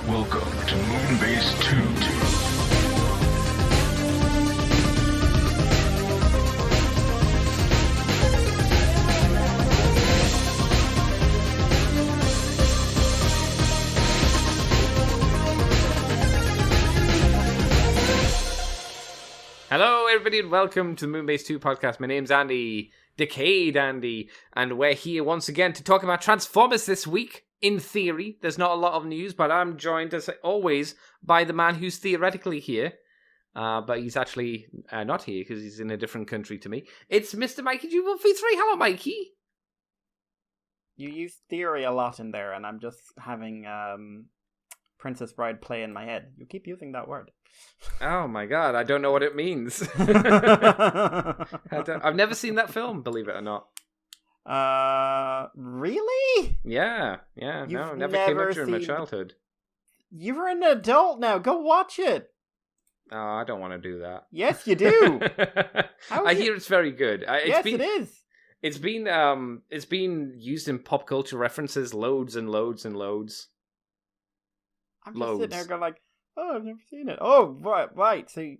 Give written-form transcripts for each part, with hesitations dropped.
Welcome to Moonbase 2. Hello, everybody, and welcome to the Moonbase 2 podcast. My name's Andy, Decayed Andy, and we're here once again to talk about Transformers this week. In theory, there's not a lot of news, but I'm joined, as always, by the man who's theoretically here, but he's actually not here because he's in a different country to me. It's Mr. Mikey G1V3. Hello, Mikey. You use theory a lot in there, and I'm just having Princess Bride play in my head. You keep using that word. Oh my god, I don't know what it means. I've never seen that film, believe it or not. Really? Yeah, no, never came up during my childhood. You're an adult now, go watch it. Oh, I don't want to do that. Yes, you do. I hear it's very good. It is. It's been used in pop culture references loads and loads and loads. I'm just sitting there going like, oh, I've never seen it. Oh, right. So,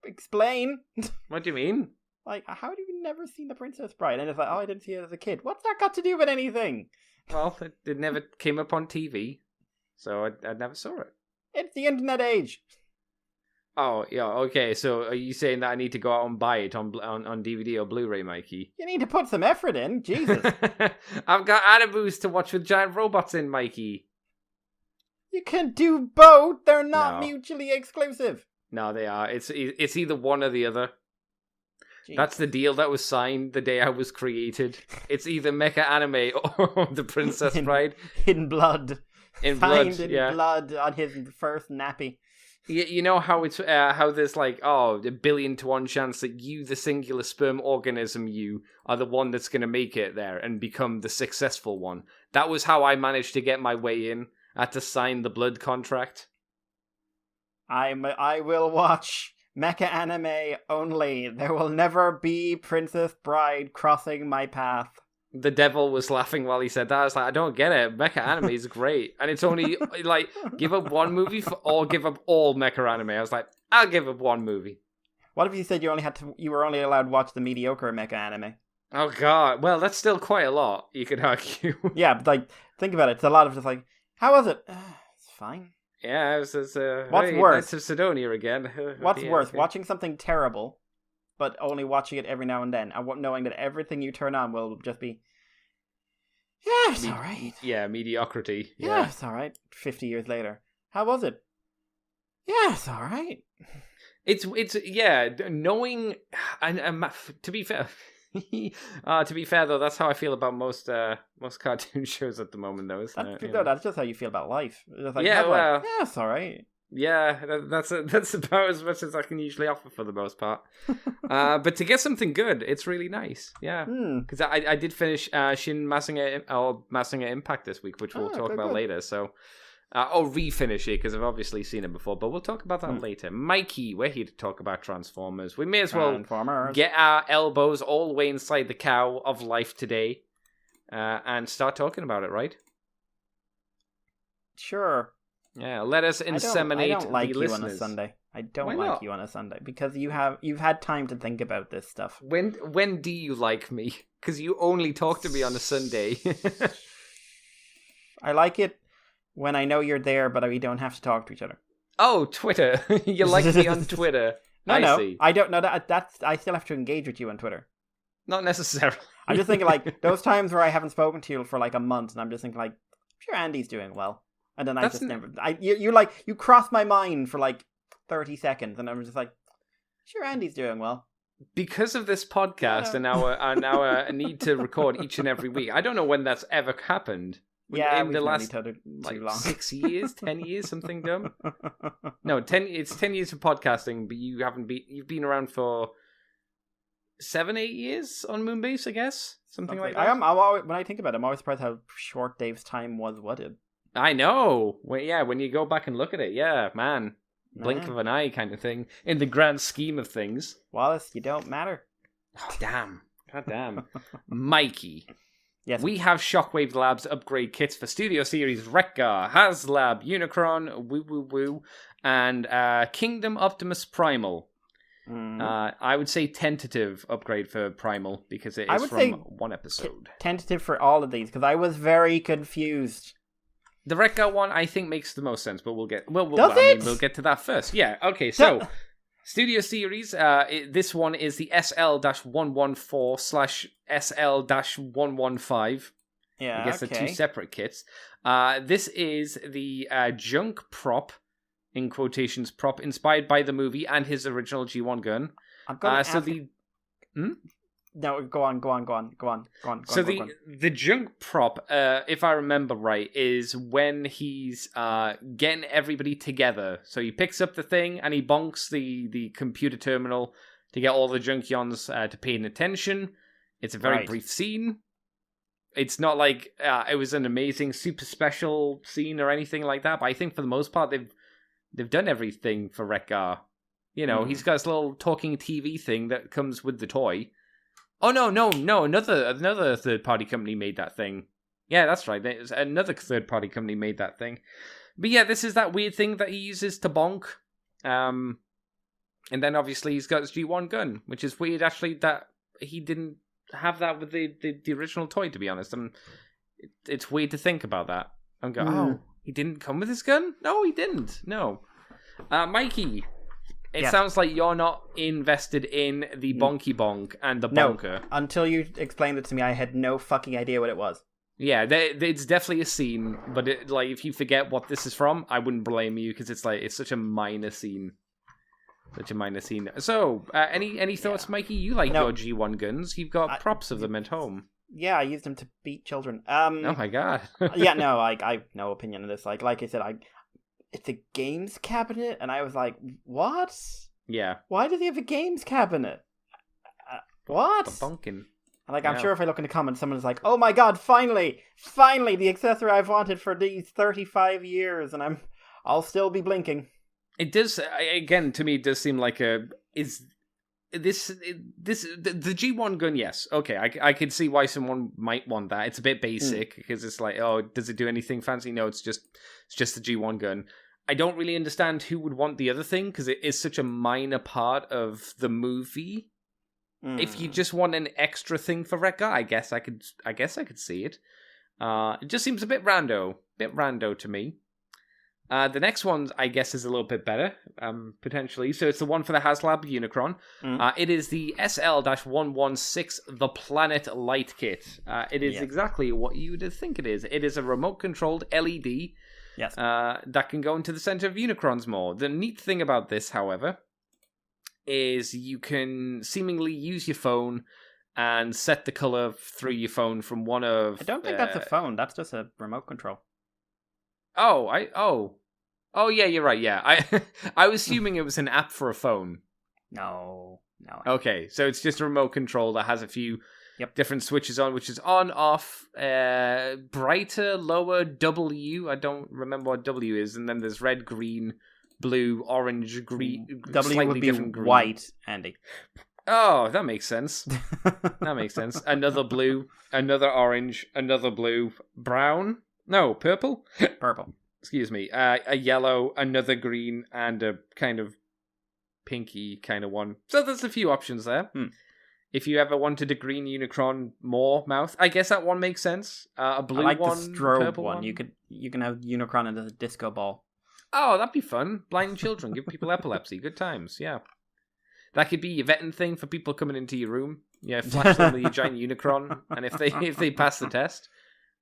explain. What do you mean? Like, how have you never seen The Princess Bride? And it's like, oh, I didn't see it as a kid. What's that got to do with anything? Well, it never came up on TV, so I never saw it. It's the internet age. Oh, yeah, okay. So, are you saying that I need to go out and buy it on DVD or Blu-ray, Mikey? You need to put some effort in. Jesus. I've got Animus to watch with giant robots in, Mikey. You can do both. They're not mutually exclusive. No, they are. It's either one or the other. Jeez. That's the deal that was signed the day I was created. It's either Mecha Anime or The Princess Bride. In blood. Blood on his first nappy. You know how it's how there's like a 1,000,000,000 to 1 chance that you, the singular sperm organism, you are the one that's going to make it there and become the successful one. That was how I managed to get my way in. I had to sign the blood contract. I will watch Mecha Anime only. There will never be Princess Bride crossing my path. The devil was laughing while he said that. I was like, I don't get it. Mecha Anime is great. And it's only, like, give up one movie or give up all Mecha Anime. I was like, I'll give up one movie. What if you said you were only allowed to watch the mediocre Mecha Anime? Oh, God. Well, that's still quite a lot, you could argue. Yeah, but, like, think about it. It's a lot of just, like, how was it? It's fine. Yeah, it's what's hey, worse? Knights of Sidonia again. What's worse, watching something terrible, but only watching it every now and then, and knowing that everything you turn on will just be, yeah, it's alright. Yeah, mediocrity. Yeah, it's alright. 50 years later. How was it? Yeah, it's alright. It's knowing, and to be fair... to be fair, though, that's how I feel about most cartoon shows at the moment, though, isn't it? No, that's just how you feel about life. It's like, yeah, it's alright. Yeah, that's about as much as I can usually offer for the most part. But to get something good, it's really nice. Yeah, because I did finish Shin Massinger Impact this week, which we'll talk about later. So I'll refinish it because I've obviously seen it before, but we'll talk about that later. Mikey, we're here to talk about Transformers. We may as well get our elbows all the way inside the cow of life today and start talking about it, right? Sure. Yeah, let us inseminate I don't like the you listeners. on a Sunday. I don't like you on a Sunday because you've had time to think about this stuff. When do you like me? Because you only talk to me on a Sunday. I like it when I know you're there, but we don't have to talk to each other. Oh, Twitter. You like me on Twitter. No. See. I don't know that's I still have to engage with you on Twitter. Not necessarily. I'm just thinking like those times where I haven't spoken to you for like a month and I'm just thinking like, I'm sure Andy's doing well. And then you cross my mind for like 30 seconds and I'm just like, sure Andy's doing well. Because of this podcast and our need to record each and every week, I don't know when that's ever happened. In the last too long. 6 years, 10 years, something dumb. No, 10. It's 10 years of podcasting, but you've been around for 7-8 years on Moonbase, I guess, something like that. When I think about it, I'm always surprised how short Dave's time was. I know. When you go back and look at it, yeah, man, blink of an eye kind of thing in the grand scheme of things. Wallace, you don't matter. Oh, damn. God damn. Mikey. Yes. We have Shockwave Labs upgrade kits for Studio Series Wreck-Gar, HasLab, Unicron, Woo Woo Woo, and Kingdom Optimus Primal. I would say tentative upgrade for Primal because it is from one episode. Tentative for all of these because I was very confused. The Wreck-Gar one I think makes the most sense, but we'll get we'll get to that first. Yeah. Okay. So Studio Series. This one is the SL-114/SL-115. Yeah. I guess they're two separate kits. This is the junk prop. In quotations, prop inspired by the movie and his original G1 gun. I'm going to No, go on. So the junk prop, if I remember right, is when he's getting everybody together. So he picks up the thing and he bonks the computer terminal to get all the Junkions to pay attention. It's a very brief scene. It's not like it was an amazing, super special scene or anything like that. But I think for the most part, they've done everything for Wreck-Gar. You know, he's got this little talking TV thing that comes with the toy. Oh, no. Another third-party company made that thing. Yeah, that's right. Another third-party company made that thing. But yeah, this is that weird thing that he uses to bonk. And then obviously he's got his G1 gun, which is weird, actually, that he didn't have that with the original toy, to be honest. It's weird to think about that. I'm going, he didn't come with his gun? No, he didn't. No. Mikey, it sounds like you're not invested in the bonky bonk and the bonker. No, until you explained it to me, I had no fucking idea what it was. Yeah, it's definitely a scene, but if you forget what this is from, I wouldn't blame you because it's such a minor scene. So, any thoughts, Mikey? You like your G1 guns. You've got props of them at home. Yeah, I used them to beat children. Oh my god. Yeah, no, I have no opinion on this. Like I said, it's a games cabinet, and I was like, what? Yeah. Why does he have a games cabinet? What? Bunkin'. I'm sure if I look in the comments, someone's like, oh my god, finally, the accessory I've wanted for these 35 years, and I'll still be blinking. It does, again, to me, it does seem like the G1 gun, yes. Okay, I could see why someone might want that. It's a bit basic, because it's like, oh, does it do anything fancy? No, it's just the G1 gun. I don't really understand who would want the other thing, because it is such a minor part of the movie. If you just want an extra thing for Wreck-Gar, I guess I could see it. It just seems a bit rando to me. The next one, I guess, is a little bit better, potentially. So it's the one for the HasLab Unicron. It is the SL-116, the Planet Light Kit. It is exactly what you would think it is. It is a remote-controlled LED that can go into the center of Unicron's maw. The neat thing about this, however, is you can seemingly use your phone and set the color through your phone from one of... I don't think that's a phone. That's just a remote control. Oh, yeah, you're right. Yeah, I was assuming it was an app for a phone. No. Okay, so it's just a remote control that has a few different switches on, which is on, off, brighter, lower, W. I don't remember what W is, and then there's red, green, blue, orange, green. W would be green. White, Andy. Oh, that makes sense. Another blue, another orange, another blue, brown. No, purple? Purple. Excuse me. A yellow, another green, and a kind of pinky kind of one. So there's a few options there. If you ever wanted a green Unicron more mouth, I guess that one makes sense. A blue one, I like the strobe purple one. You can have Unicron into the disco ball. Oh, that'd be fun. Blind children, give people epilepsy. Good times, yeah. That could be your vetting thing for people coming into your room. Yeah, flash them with your giant Unicron, and if they pass the test.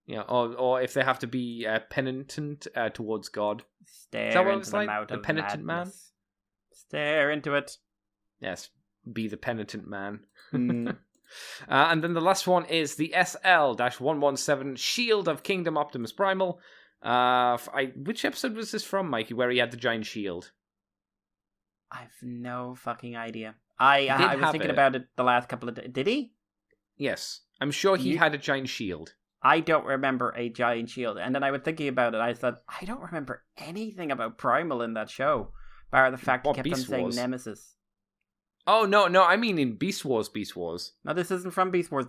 Yeah, or if they have to be penitent towards God. Stare Is that what into it's the like? mouth The of penitent madness. Stare into it. Yes, be the penitent man. And then the last one is the SL-117 Shield of Kingdom Optimus Primal. Which episode was this from, Mikey, where he had the giant shield? I've no fucking idea. I was thinking about it the last couple of days. Did he? Yes. I'm sure he had a giant shield. I don't remember a giant shield. And then I was thinking about it. I thought, I don't remember anything about Primal in that show. Bar the fact he kept on saying Nemesis. Oh, no, I mean in Beast Wars. No, this isn't from Beast Wars.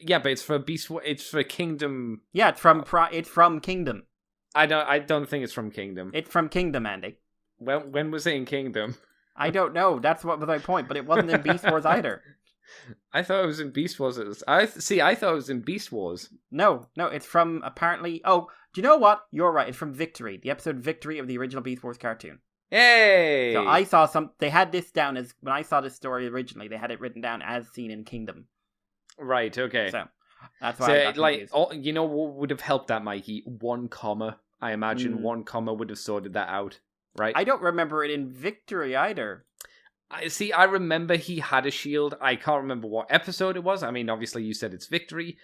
Yeah, but it's for It's for Kingdom. Yeah, it's from Kingdom. I don't think it's from Kingdom. It's from Kingdom, Andy. When was it in Kingdom? I don't know. That's what was my point. But it wasn't in Beast Wars either. I thought it was in Beast Wars. I thought it was in Beast Wars. No, it's from apparently. Oh, do you know what? You're right. It's from Victory, the episode Victory of the original Beast Wars cartoon. Hey! So I saw they had this down as, when I saw this story originally, they had it written down as seen in Kingdom. Right, okay. So that's why I got confused. You know what would have helped that, Mikey? 1 comma. I imagine 1 comma would have sorted that out, right? I don't remember it in Victory either. I remember he had a shield. I can't remember what episode it was. I mean, obviously you said it's Victory.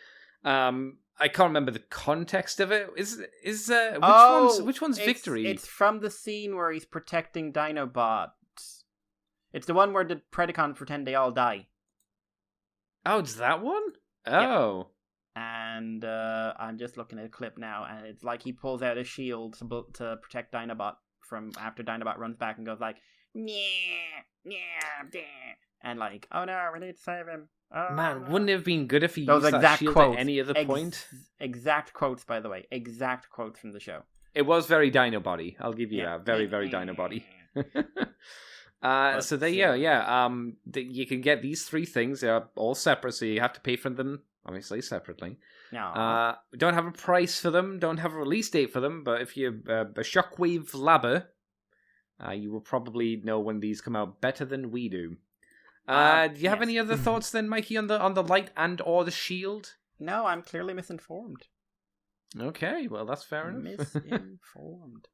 I can't remember the context of it. Which one's Victory? It's from the scene where he's protecting Dinobots. It's the one where the Predacons pretend they all die. Oh, it's that one? Oh. Yep. And I'm just looking at a clip now, and it's like he pulls out a shield to protect Dinobot from after Dinobot runs back and goes like, and like, oh no, we need to save him. Oh, man, wouldn't it have been good if he those used exact that shield quotes, at any other point? Exact quotes, by the way. Exact quotes from the show. It was very Dinobody. I'll give you that. Very, very Dinobody. So there you go. Yeah. You can get these 3 things. They're all separate, so you have to pay for them, obviously, separately. No. Don't have a price for them. Don't have a release date for them. But if you're a Shockwave labber, you will probably know when these come out better than we do. Do you have any other thoughts then, Mikey, on the light and or the shield? No, I'm clearly misinformed. Okay, well that's fair enough. Misinformed.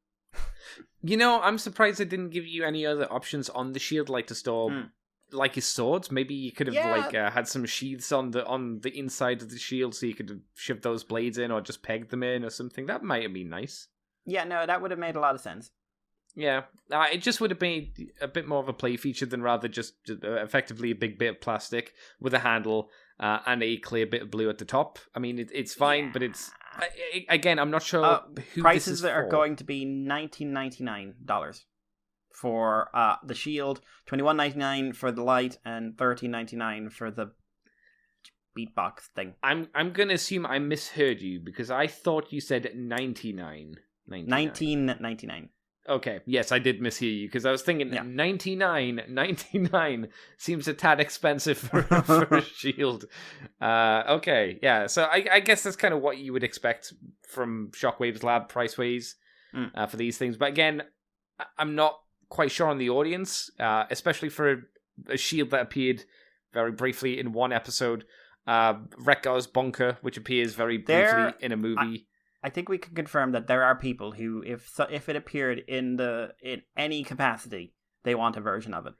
You know, I'm surprised they didn't give you any other options on the shield, like to store like his swords. Maybe you could have had some sheaths on the inside of the shield, so you could have shoved those blades in, or just pegged them in, or something. That might have been nice. Yeah, no, that would have made a lot of sense. Yeah, it just would have been a bit more of a play feature than rather just effectively a big bit of plastic with a handle and a clear bit of blue at the top. I mean, it's fine, but it's again, I'm not sure who prices this is that for. are going to be $19.99 for the shield, $21.99 for the light, and $13.99 for the beatbox thing. I'm gonna assume I misheard you because I thought you said $19.99. Okay, yes, I did mishear you, because I was thinking $99 seems a tad expensive for a shield. Okay, yeah, so I guess that's kind of what you would expect from Shockwave's lab price-wise for these things. But again, I'm not quite sure on the audience, especially for a shield that appeared very briefly in one episode. Wreck-Gar's Bunker, which appears very briefly in a movie. I think we can confirm that there are people who, if it appeared in any capacity, they want a version of it.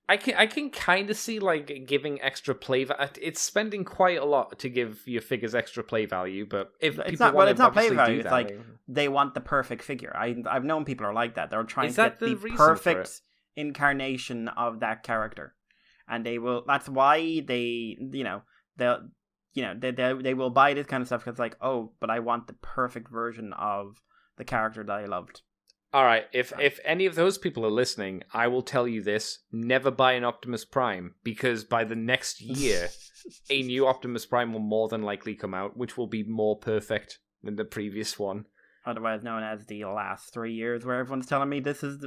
I can kind of see like giving extra play value. It's spending quite a lot to give your figures extra play value, but if it's people not play value. It's like they want the perfect figure. I've known people are like that. They're trying to get the perfect incarnation of that character, and they will. That's why they will buy this kind of stuff because it's like, oh, but I want the perfect version of the character that I loved. All right, if any of those people are listening, I will tell you this: never buy an Optimus Prime, because by the next year, a new Optimus Prime will more than likely come out, which will be more perfect than the previous one. Otherwise known as the last 3 years, where everyone's telling me this is,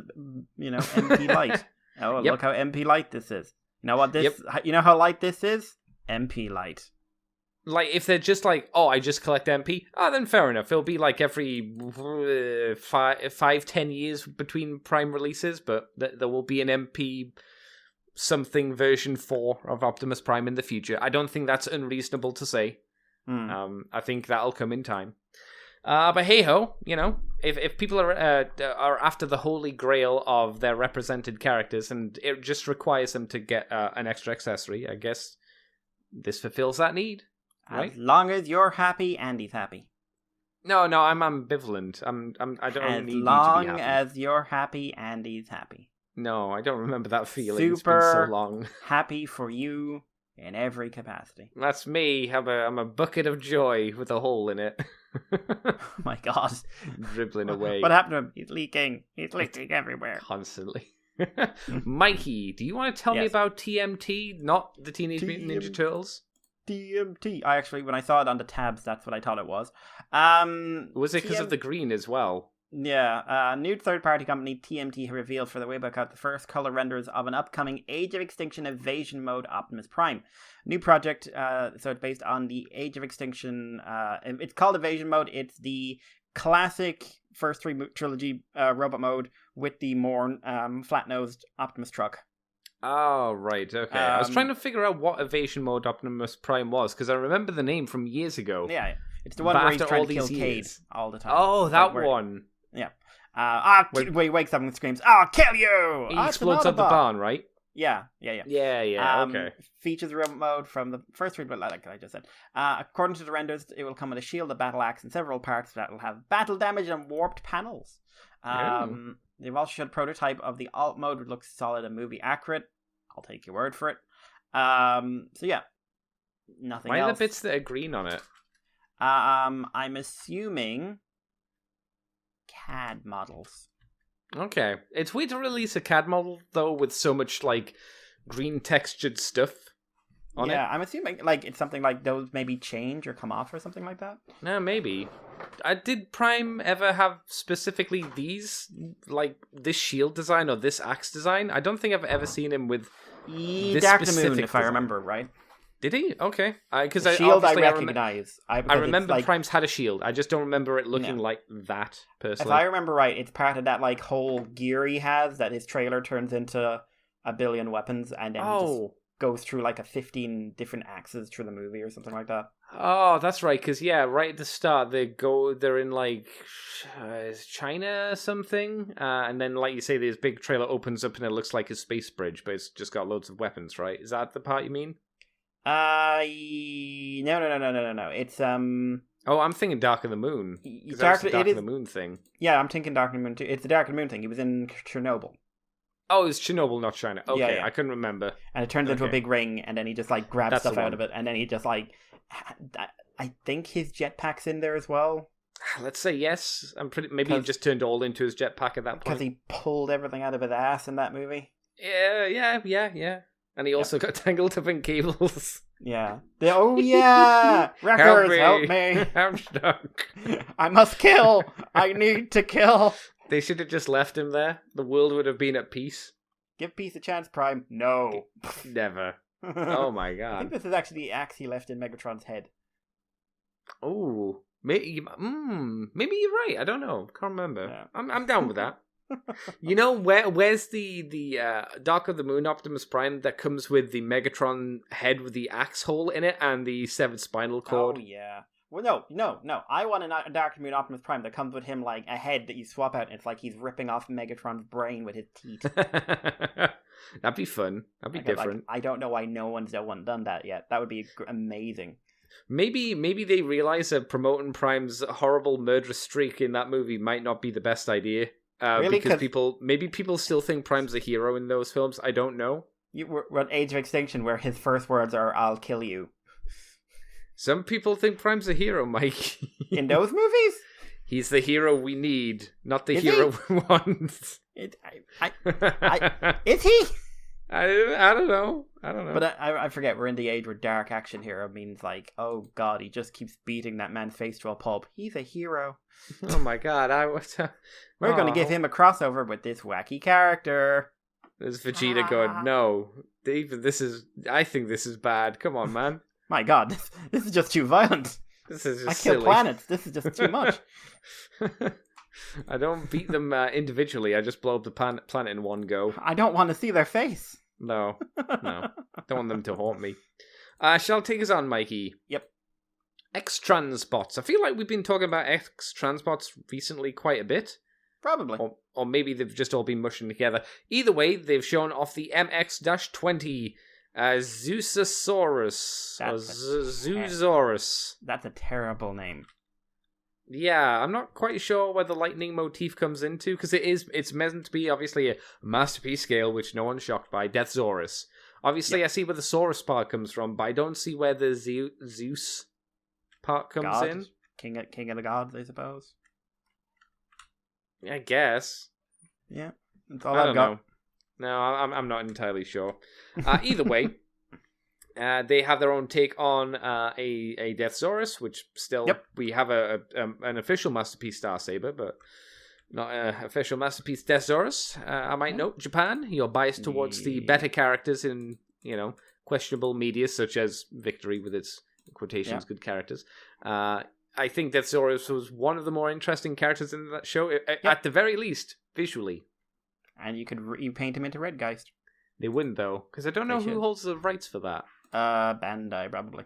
MP Light. Oh, look how MP Light this is. You know what this? You know how light this is? MP Light. Like, if they're just like, oh, I just collect MP, then fair enough. It'll be like every 5-10 years between Prime releases, but there will be an MP something version 4 of Optimus Prime in the future. I don't think that's unreasonable to say. I think that'll come in time. But hey-ho, if people are after the holy grail of their represented characters, and it just requires them to get an extra accessory, I guess this fulfills that need. Right? As long as you're happy, Andy's happy. No, I'm ambivalent. I don't need you to be happy. As long as you're happy, Andy's happy. No, I don't remember that feeling. Super it's been so long. Happy for you in every capacity. That's me. I'm a bucket of joy with a hole in it. Oh my god. Dribbling away. What happened to him? He's leaking. He's leaking everywhere. Constantly. Mikey, do you want to tell me about TMT, not the Teenage Mutant Ninja Turtles? TMT. I actually, when I saw it on the tabs, that's what I thought it was. Was it because of the green as well? Yeah. New third-party company TMT have revealed for the Weibo account the first color renders of an upcoming Age of Extinction Evasion mode Optimus Prime. New project, so it's based on the Age of Extinction. It's called Evasion mode. It's the classic first three trilogy robot mode with the more flat-nosed Optimus truck. Oh, right, okay. I was trying to figure out what Evasion mode Optimus Prime was, because I remember the name from years ago. Yeah. It's the one where he's trying to kill Cade all the time. Oh, that one. Yeah. Where he wakes up and screams, "I'll kill you!" He explodes up the barn, right? Yeah. Okay. Features robot mode from the first three, like I just said. According to the renders, it will come with a shield, a battle axe, and several parts that will have battle damage and warped panels. They've also showed a prototype of the alt mode, which looks solid and movie accurate. I'll take your word for it. So yeah, nothing else. Why are the bits that are green on it? I'm assuming CAD models. Okay. It's weird to release a CAD model, though, with so much, like, green textured stuff on it. Yeah, I'm assuming, like, it's something like those maybe change or come off or something like that. No, maybe. Did Prime ever have specifically these, like, this shield design or this axe design? I don't think I've ever seen him with this Dark the specific Moon, if I design. remember right. Did he? Okay. Because Shield I recognize. I remember Prime's had a shield. I just don't remember it looking like that, personally. If I remember right, it's part of that like whole gear he has that his trailer turns into a billion weapons and then he just goes through like 15 different axes through the movie or something like that. Oh, that's right. Because right at the start they're in like China or something, and then like you say, this big trailer opens up and it looks like a space bridge, but it's just got loads of weapons. Right? Is that the part you mean? No. It's Oh, I'm thinking Dark of the Moon. Dark of the Moon thing. Yeah, I'm thinking Dark of the Moon too. It's the Dark of the Moon thing. He was in Chernobyl. Oh, it's Chernobyl, not China. Okay, yeah. I couldn't remember. And it turns into a big ring, and then he just like grabs stuff out of it, and then he just like, I think his jetpack's in there as well. Let's say yes. Maybe he just turned all into his jetpack at that point. Because he pulled everything out of his ass in that movie. Yeah. And he also got tangled up in cables. Yeah. Wreckers, help me. I'm stuck. I must kill. I need to kill. They should have just left him there. The world would have been at peace. Give peace a chance, Prime. No. Never. Oh my god. I think this is actually the axe he left in Megatron's head. Oh. Maybe you're right. I don't know. Can't remember. Yeah. I'm down with that. You know, where's the Dark of the Moon Optimus Prime that comes with the Megatron head with the axe hole in it and the severed spinal cord? Oh, yeah. Well, no. I want a Dark of the Moon Optimus Prime that comes with him like a head that you swap out and it's like he's ripping off Megatron's brain with his teeth. That'd be fun. That'd be different. I don't know why no one's done that yet. That would be amazing. Maybe they realize that promoting Prime's horrible murderous streak in that movie might not be the best idea. Really? Because people still think Prime's a hero in those films. I don't know. We're at Age of Extinction where his first words are, "I'll kill you." Some people think Prime's a hero, Mike. In those movies? He's the hero we need, not the hero we want. Is he? I don't know. But I forget, we're in the age where dark action hero means like, oh god, he just keeps beating that man's face to a pulp. He's a hero. Oh my god, we're going to give him a crossover with this wacky character. There's Vegeta going, no, I think this is bad. Come on, man. My god, this is just too violent. This is just I kill silly. planets. This is just too much. I don't beat them individually. I just blow up the planet in one go. I don't want to see their face. No. Don't want them to haunt me. Shall take us on, Mikey? Yep. X-Transbots. I feel like we've been talking about X-Transbots recently quite a bit. Probably. Or maybe they've just all been mushing together. Either way, they've shown off the MX-20 Zeusosaurus. Zeusaurus. That's a terrible name. Yeah, I'm not quite sure where the lightning motif comes into, because it's meant to be obviously a masterpiece scale, which no one's shocked by, Deathsaurus. Obviously, I see where the Saurus part comes from, but I don't see where the Zeus part comes in. King of the gods, I suppose. I guess. Yeah, that's all I I've don't got. know. No, I'm not entirely sure. Either way, They have their own take on a Deathsaurus, which still we have an official Masterpiece Starsaber, but not an official Masterpiece Deathsaurus. I might note, Japan, you're biased towards the better characters in, questionable media, such as Victory with its quotations, good characters. I think Deathsaurus was one of the more interesting characters in that show, at the very least, visually. And you could paint him into Redgeist. They wouldn't, though, because I don't know who holds the rights for that. Bandai, probably.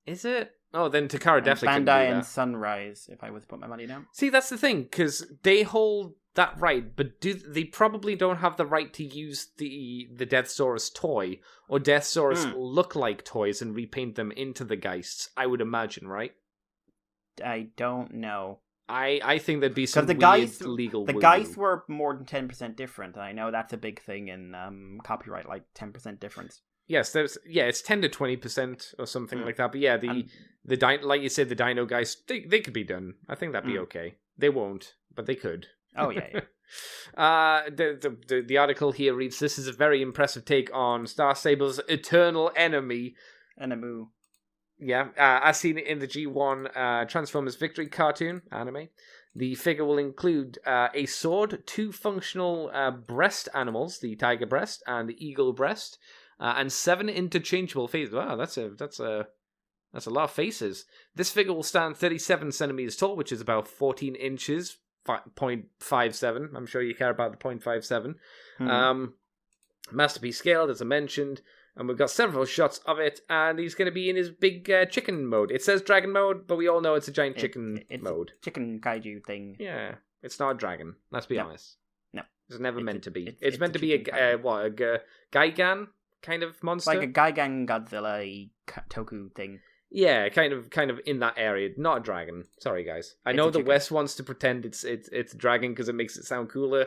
Is it? Oh, then Takara definitely couldn't do Bandai that. and Sunrise, if I was to put my money down. See, that's the thing, because they hold that right, but they probably don't have the right to use the Deathsaurus toy, or Deathsaurus look-like toys and repaint them into the Geists, I would imagine, right? I don't know. I think there'd be some legal... The Geists were more than 10% different, and I know that's a big thing in copyright, like 10% difference. Yes, it's 10 to 20% or something like that. But yeah, like you said, the Dino guys, they could be done. I think that'd be okay. They won't, but they could. Oh yeah. The article here reads: "This is a very impressive take on Starsable's eternal enemy, Enemu." Yeah, as seen in the G1 Transformers Victory cartoon anime. The figure will include a sword, 2 functional breast animals, the tiger breast and the eagle breast, and 7 interchangeable faces. Wow, that's a lot of faces. This figure will stand 37 centimeters tall, which is about 14 inches, 0.57. I'm sure you care about the 0.57. Masterpiece scaled, as I mentioned. And we've got several shots of it, and he's going to be in his big chicken mode. It says dragon mode, but we all know it's a giant chicken mode. Chicken kaiju thing. Yeah, it's not a dragon. Let's be honest. No, it's never meant to be. It's meant to be a Gigan kind of monster, like a Gigan Godzilla Toku thing. Yeah, kind of in that area. Not a dragon. Sorry, guys. I know the West wants to pretend it's a dragon because it makes it sound cooler,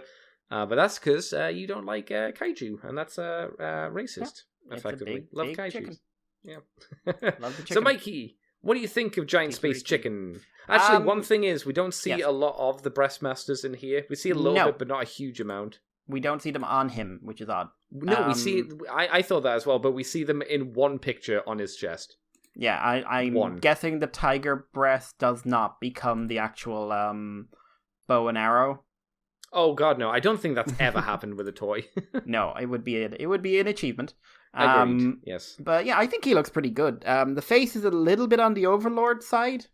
but that's because you don't like kaiju, and that's racist. Yeah. Effectively, love kaiju. Chicken. Yeah. Love the chicken. So, Mikey, what do you think of Giant Space Chicken? Actually, one thing is we don't see a lot of the Breastmasters in here. We see a little bit, but not a huge amount. We don't see them on him, which is odd. No, we see. I thought that as well, but we see them in one picture on his chest. Yeah, I'm guessing the tiger breast does not become the actual bow and arrow. Oh God, no! I don't think that's ever happened with a toy. No, it would be an achievement. Agreed. Yes, but yeah, I think he looks pretty good. The face is a little bit on the Overlord side.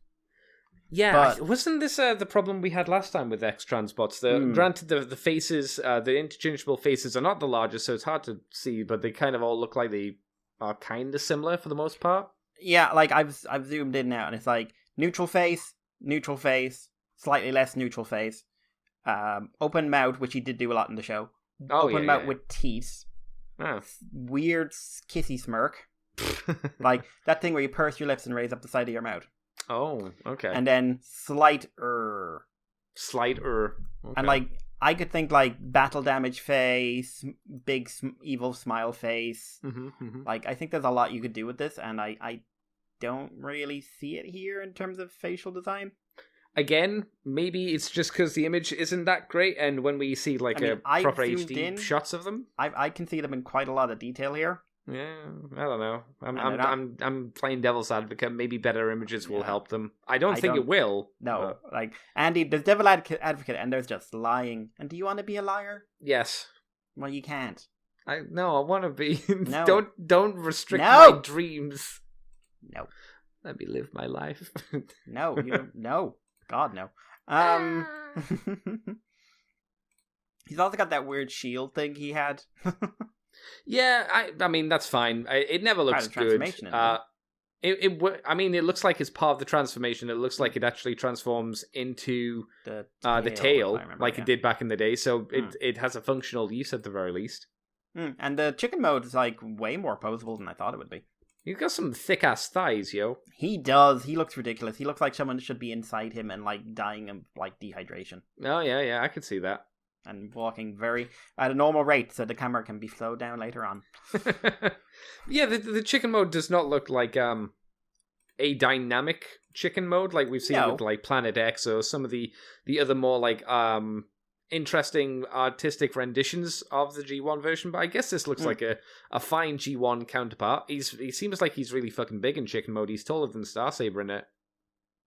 Yeah, wasn't this the problem we had last time with X-Transbots? Granted, the faces, the interchangeable faces, are not the largest, so it's hard to see, but they kind of all look like they are kind of similar for the most part. Yeah, like I've zoomed in now, and it's like neutral face, slightly less neutral face, open mouth, which he did do a lot in the show. Open mouth with teeth. Oh. Weird kissy smirk. Like that thing where you purse your lips and raise up the side of your mouth. Oh, okay. And then slight okay. And like I could think like battle damage face, big evil smile face. Like I think there's a lot you could do with this, and I don't really see it here in terms of facial design. Again, maybe it's just because the image isn't that great, and when we see like proper HD shots of them, I can see them in quite a lot of detail here. Yeah, I don't know. I'm playing devil's advocate. Maybe better images will help them. I don't think it will. No, like Andy, there's devil advocate, and there's just lying. And do you want to be a liar? Yes. Well, you can't. I want to be. No. Don't restrict my dreams. No. Let me live my life. No, you don't. No. God, no. He's also got that weird shield thing he had. Yeah, I mean that's fine. It never looks good. It looks like it's part of the transformation. It looks like it actually transforms into the tail, like it did back in the day. So it has a functional use at the very least. And the chicken mode is like way more posable than I thought it would be. He's got some thick ass thighs, yo. He does. He looks ridiculous. He looks like someone should be inside him and like dying of like dehydration. Oh yeah, I could see that. And walking at a normal rate so the camera can be slowed down later on. Yeah, the chicken mode does not look like a dynamic chicken mode like we've seen with like Planet X or some of the other more like interesting artistic renditions of the G1 version, but I guess this looks like a fine G1 counterpart. He seems like he's really fucking big in chicken mode. He's taller than Starsaber in it,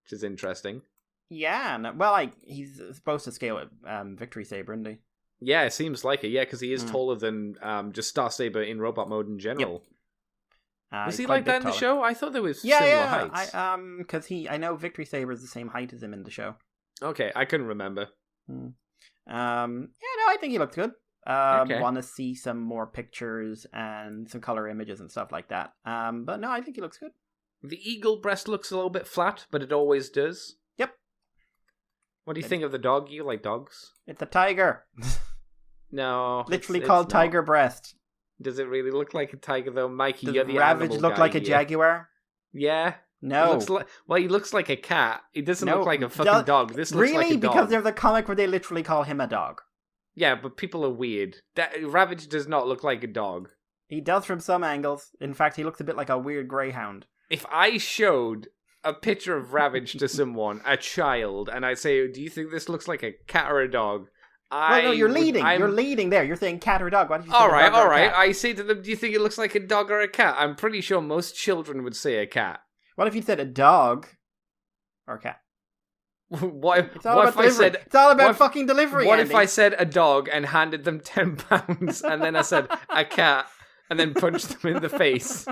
which is interesting. Yeah, well, like, he's supposed to scale it, Victory Saber, isn't he? Yeah, it seems like it, yeah, because he is taller than just Starsaber in robot mode in general. Yep. Was he like that in the show? I thought there was similar heights. Because I know Victory Saber is the same height as him in the show. Okay, I couldn't remember. I think he looked good. Okay. Want to see some more pictures and some color images and stuff like that. But no, I think he looks good. The eagle breast looks a little bit flat, but it always does. Yep. What do you think of the dog? You like dogs? It's a tiger. No. Literally called Tiger Breast. Does it really look like a tiger, though? Mikey, you're the Ravage animal look guy like a here. jaguar? Yeah. No. He looks like a cat. He doesn't look like a fucking dog. This looks like a dog. Really? Because there's a comic where they literally call him a dog. Yeah, but people are weird. Ravage does not look like a dog. He does from some angles. In fact, he looks a bit like a weird greyhound. If I showed a picture of Ravage to someone, a child, and I say, do you think this looks like a cat or a dog? No, you're leading. You're leading there. You're saying cat or dog. Why don't you say all right. cat? I say to them, do you think it looks like a dog or a cat? I'm pretty sure most children would say a cat. What if you said a dog or a cat? It's all about fucking delivery. What Andy. if I said a dog and handed them £10 and then I said a cat and then punched them in the face?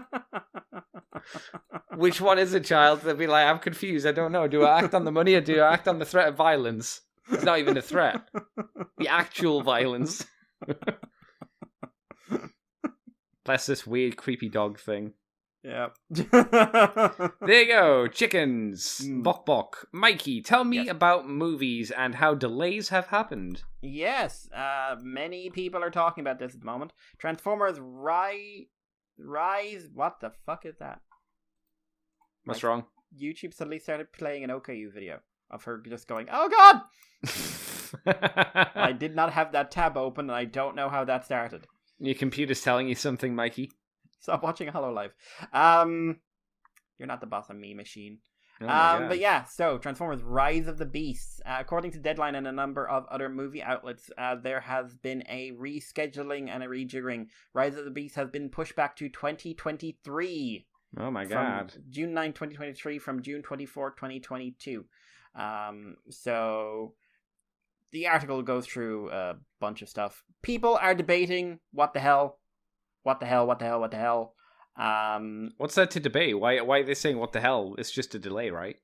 Which one is a child? They'll be like, I'm confused. I don't know. Do I act on the money or do I act on the threat of violence? It's not even a threat. The actual violence. That's this weird, creepy dog thing. Yeah. There you go. Chickens. Bok bok. Mikey, tell me about movies and how delays have happened. Yes. Many people are talking about this at the moment. Transformers Rise. What the fuck is that? What's wrong? YouTube suddenly started playing an OKU video of her just going, "Oh God!" I did not have that tab open, and I don't know how that started. Your computer's telling you something, Mikey. Stop watching HoloLive. You're not the boss of me, machine. Oh but yeah, so Transformers Rise of the Beasts. According to Deadline and a number of other movie outlets, there has been a rescheduling and a rejiggering. Rise of the Beasts has been pushed back to 2023. Oh my God. June 9, 2023 from June 24, 2022. So the article goes through a bunch of stuff. People are debating what the hell. What's that to debate? Why are they saying what the hell? It's just a delay, right?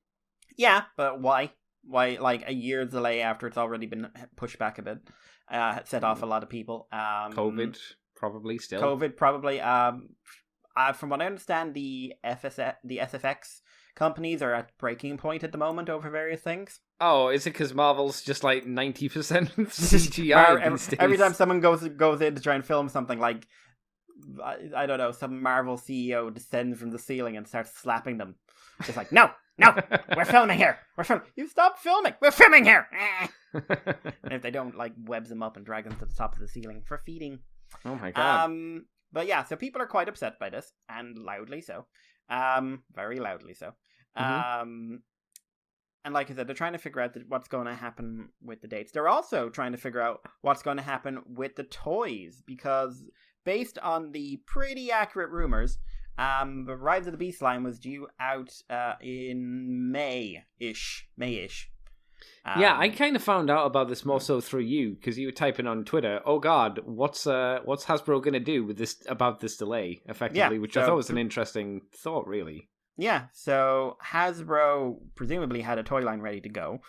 Yeah, but why? Why, like, a year's delay after it's already been pushed back a bit? Set off a lot of people. COVID, probably, still. COVID, probably. From what I understand, the SFX companies are at breaking point at the moment over various things. Oh, is it because Marvel's just like 90% CGI? Every time someone goes in to try and film something, like, I don't know, some Marvel CEO descends from the ceiling and starts slapping them. It's like, no, we're filming here. You stop filming. We're filming here. And if they don't, like, webs them up and drag them to the top of the ceiling for feeding. Oh my God. But yeah, so people are quite upset by this, and loudly so. Very loudly so. Mm-hmm. And like I said, they're trying to figure out what's going to happen with the dates. They're also trying to figure out what's going to happen with the toys, because based on the pretty accurate rumors, the Rise of the Beast line was due out in May-ish. Yeah, I kind of found out about this more so through you, because you were typing on Twitter, "Oh God, what's Hasbro going to do with this about this delay?" Effectively, which I thought was an interesting thought, really. Yeah, so Hasbro presumably had a toy line ready to go.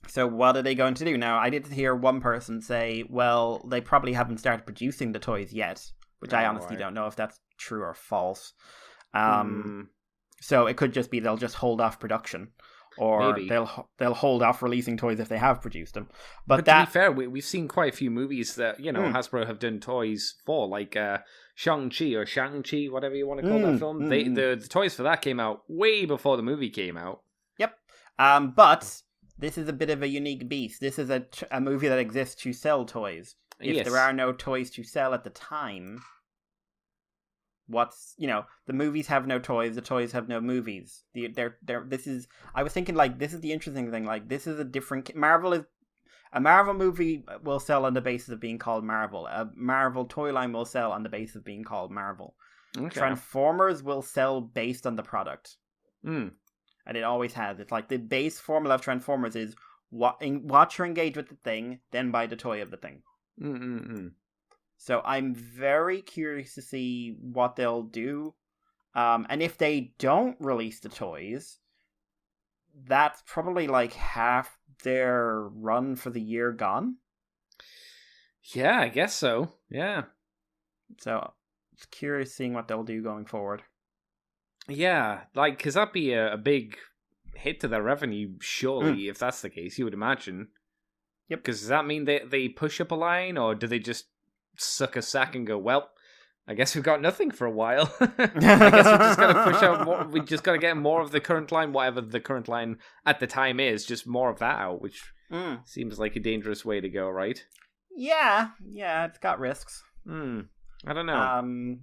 So what are they going to do now? I did hear one person say, "Well, they probably haven't started producing the toys yet," which I honestly don't know if that's true or false. So it could just be they'll just hold off production. Or maybe they'll hold off releasing toys if they have produced them. But to be fair, we've seen quite a few movies that, Hasbro have done toys for, like Shang-Chi, whatever you want to call that film. The toys for that came out way before the movie came out. Yep. But this is a bit of a unique beast. This is a movie that exists to sell toys. If there are no toys to sell at the time, the movies have no toys, the toys have no movies. I was thinking, like, this is the interesting thing, like, this is a different, Marvel is A Marvel movie will sell on the basis of being called Marvel. A Marvel toy line will sell on the basis of being called Marvel. Okay. Transformers will sell based on the product. Mm. And it always has. It's like the base formula of Transformers is watch or engage with the thing, then buy the toy of the thing. Mm-mm-mm. So I'm very curious to see what they'll do. And if they don't release the toys, that's probably like half their run for the year gone. Yeah, I guess so. Yeah. So it's curious seeing what they'll do going forward. Yeah, like, because that'd be a big hit to their revenue, surely, if that's the case, you would imagine. Yep. Because does that mean they push up a line, or do they just suck a sack and go, well, I guess we've got nothing for a while. I guess we just got to push out more, we just got to get more of the current line, whatever the current line at the time is, just more of that out, which seems like a dangerous way to go, right? Yeah, it's got risks. I don't know.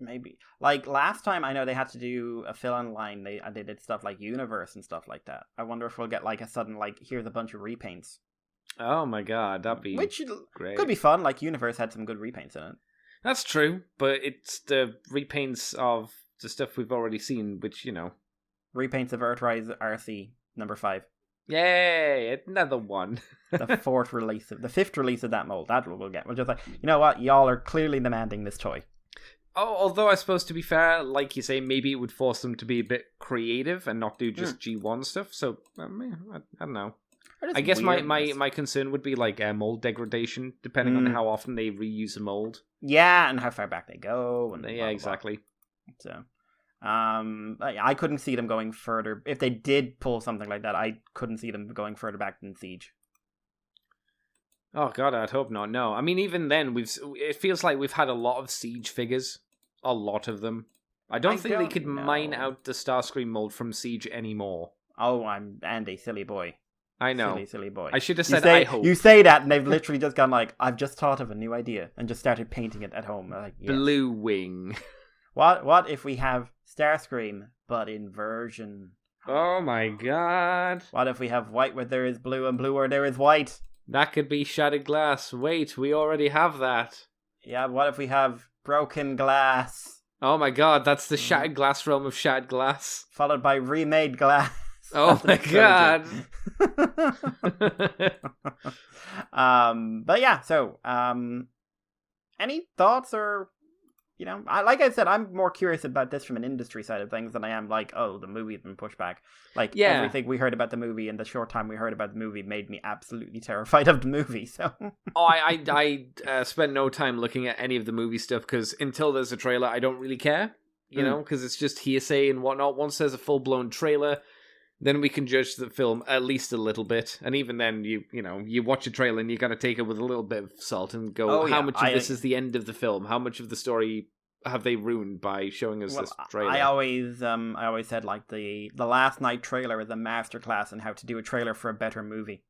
Maybe. Like, last time, I know they had to do a fill-in line. They did stuff like Universe and stuff like that. I wonder if we'll get, like, a sudden, like, here's a bunch of repaints. Oh my god, that'd be great. Could be fun. Like, Universe had some good repaints in it. That's true, but it's the repaints of the stuff we've already seen, which, you know. Repaints of Earthrise RC number 5. Yay, another one. The fifth release of that mold. That's what we'll get. We'll just like, you know what? Y'all are clearly demanding this toy. Oh, although I suppose, to be fair, like you say, maybe it would force them to be a bit creative and not do just G1 stuff. So, I don't know. I guess my concern would be like mold degradation, depending on how often they reuse a mold. Yeah, and how far back they go. And yeah, exactly. So, I couldn't see them going further. If they did pull something like that, I couldn't see them going further back than Siege. Oh god, I'd hope not. No, I mean, even then, it feels like we've had a lot of Siege figures, a lot of them. I don't think they could mine out the Starscream mold from Siege anymore. Oh, I'm Andy, silly boy. I know, silly boy. I should have said I hope. You say that, and they've literally just gone like, I've just thought of a new idea, and just started painting it at home. Like, yes. Blue Wing. What if we have Starscream, but in version? Oh my god! What if we have white where there is blue and blue where there is white? That could be Shattered Glass. Wait, we already have that. Yeah, what if we have Broken Glass? Oh my god, that's the Shattered Glass realm of Shattered Glass. Followed by Remade Glass. Oh my god. But yeah, so, any thoughts or, you know, like I said, I'm more curious about this from an industry side of things than I am like, oh, the movie's been pushed back. Like, everything we heard about the movie and the short time we heard about the movie made me absolutely terrified of the movie, so. I spent no time looking at any of the movie stuff, because until there's a trailer, I don't really care, you know, because it's just hearsay and whatnot. Once there's a full-blown trailer, then we can judge the film at least a little bit. And even then, you watch a trailer and you got to take it with a little bit of salt and go, how much of this is the end of the film? How much of the story have they ruined by showing us this trailer? I always said, like, the Last Night trailer is a masterclass in how to do a trailer for a better movie.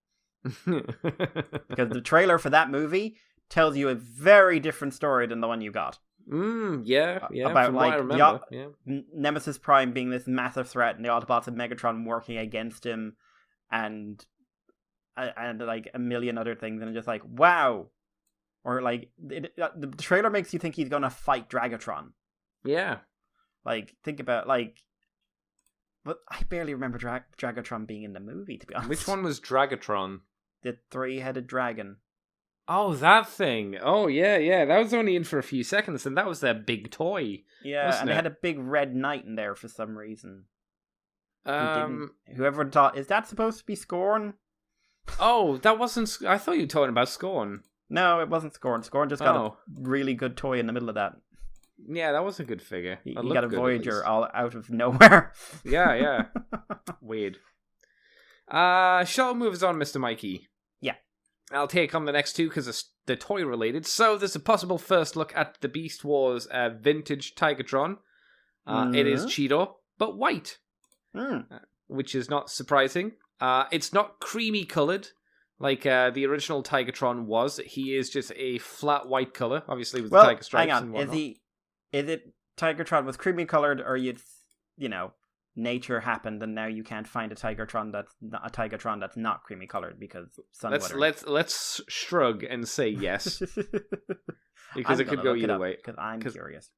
Because the trailer for that movie tells you a very different story than the one you got. Yeah. About, from like, what I remember, Nemesis Prime being this massive threat, and the Autobots and Megatron working against him, and like a million other things, and it's just like, wow. Or like the trailer makes you think he's gonna fight Dragatron. Yeah. Like, think about, like, but I barely remember Dragatron being in the movie, to be honest. Which one was Dragatron? The 3-headed dragon. Oh, that thing. Oh, yeah. That was only in for a few seconds, and that was their big toy. Yeah, and they had a big red knight in there for some reason. Whoever thought, is that supposed to be Scorn? Oh, that wasn't. I thought you were talking about Scorn. No, it wasn't Scorn. Scorn just got a really good toy in the middle of that. Yeah, that was a good figure. He got a Voyager all out of nowhere. Yeah. Weird. Shall we move us on, Mr. Mikey? Yeah. I'll take on the next two because they're toy related. So there's a possible first look at the Beast Wars vintage Tigatron. It is Cheetor, but white, which is not surprising. It's not creamy coloured like the original Tigatron was. He is just a flat white colour, obviously with the tiger stripes. Hang on, and whatnot. is it Tigatron with creamy coloured, or nature happened, and now you can't find a Tigertron that's not creamy colored because sun weathering. Let's shrug and say yes, because it could go either way. Because I'm curious.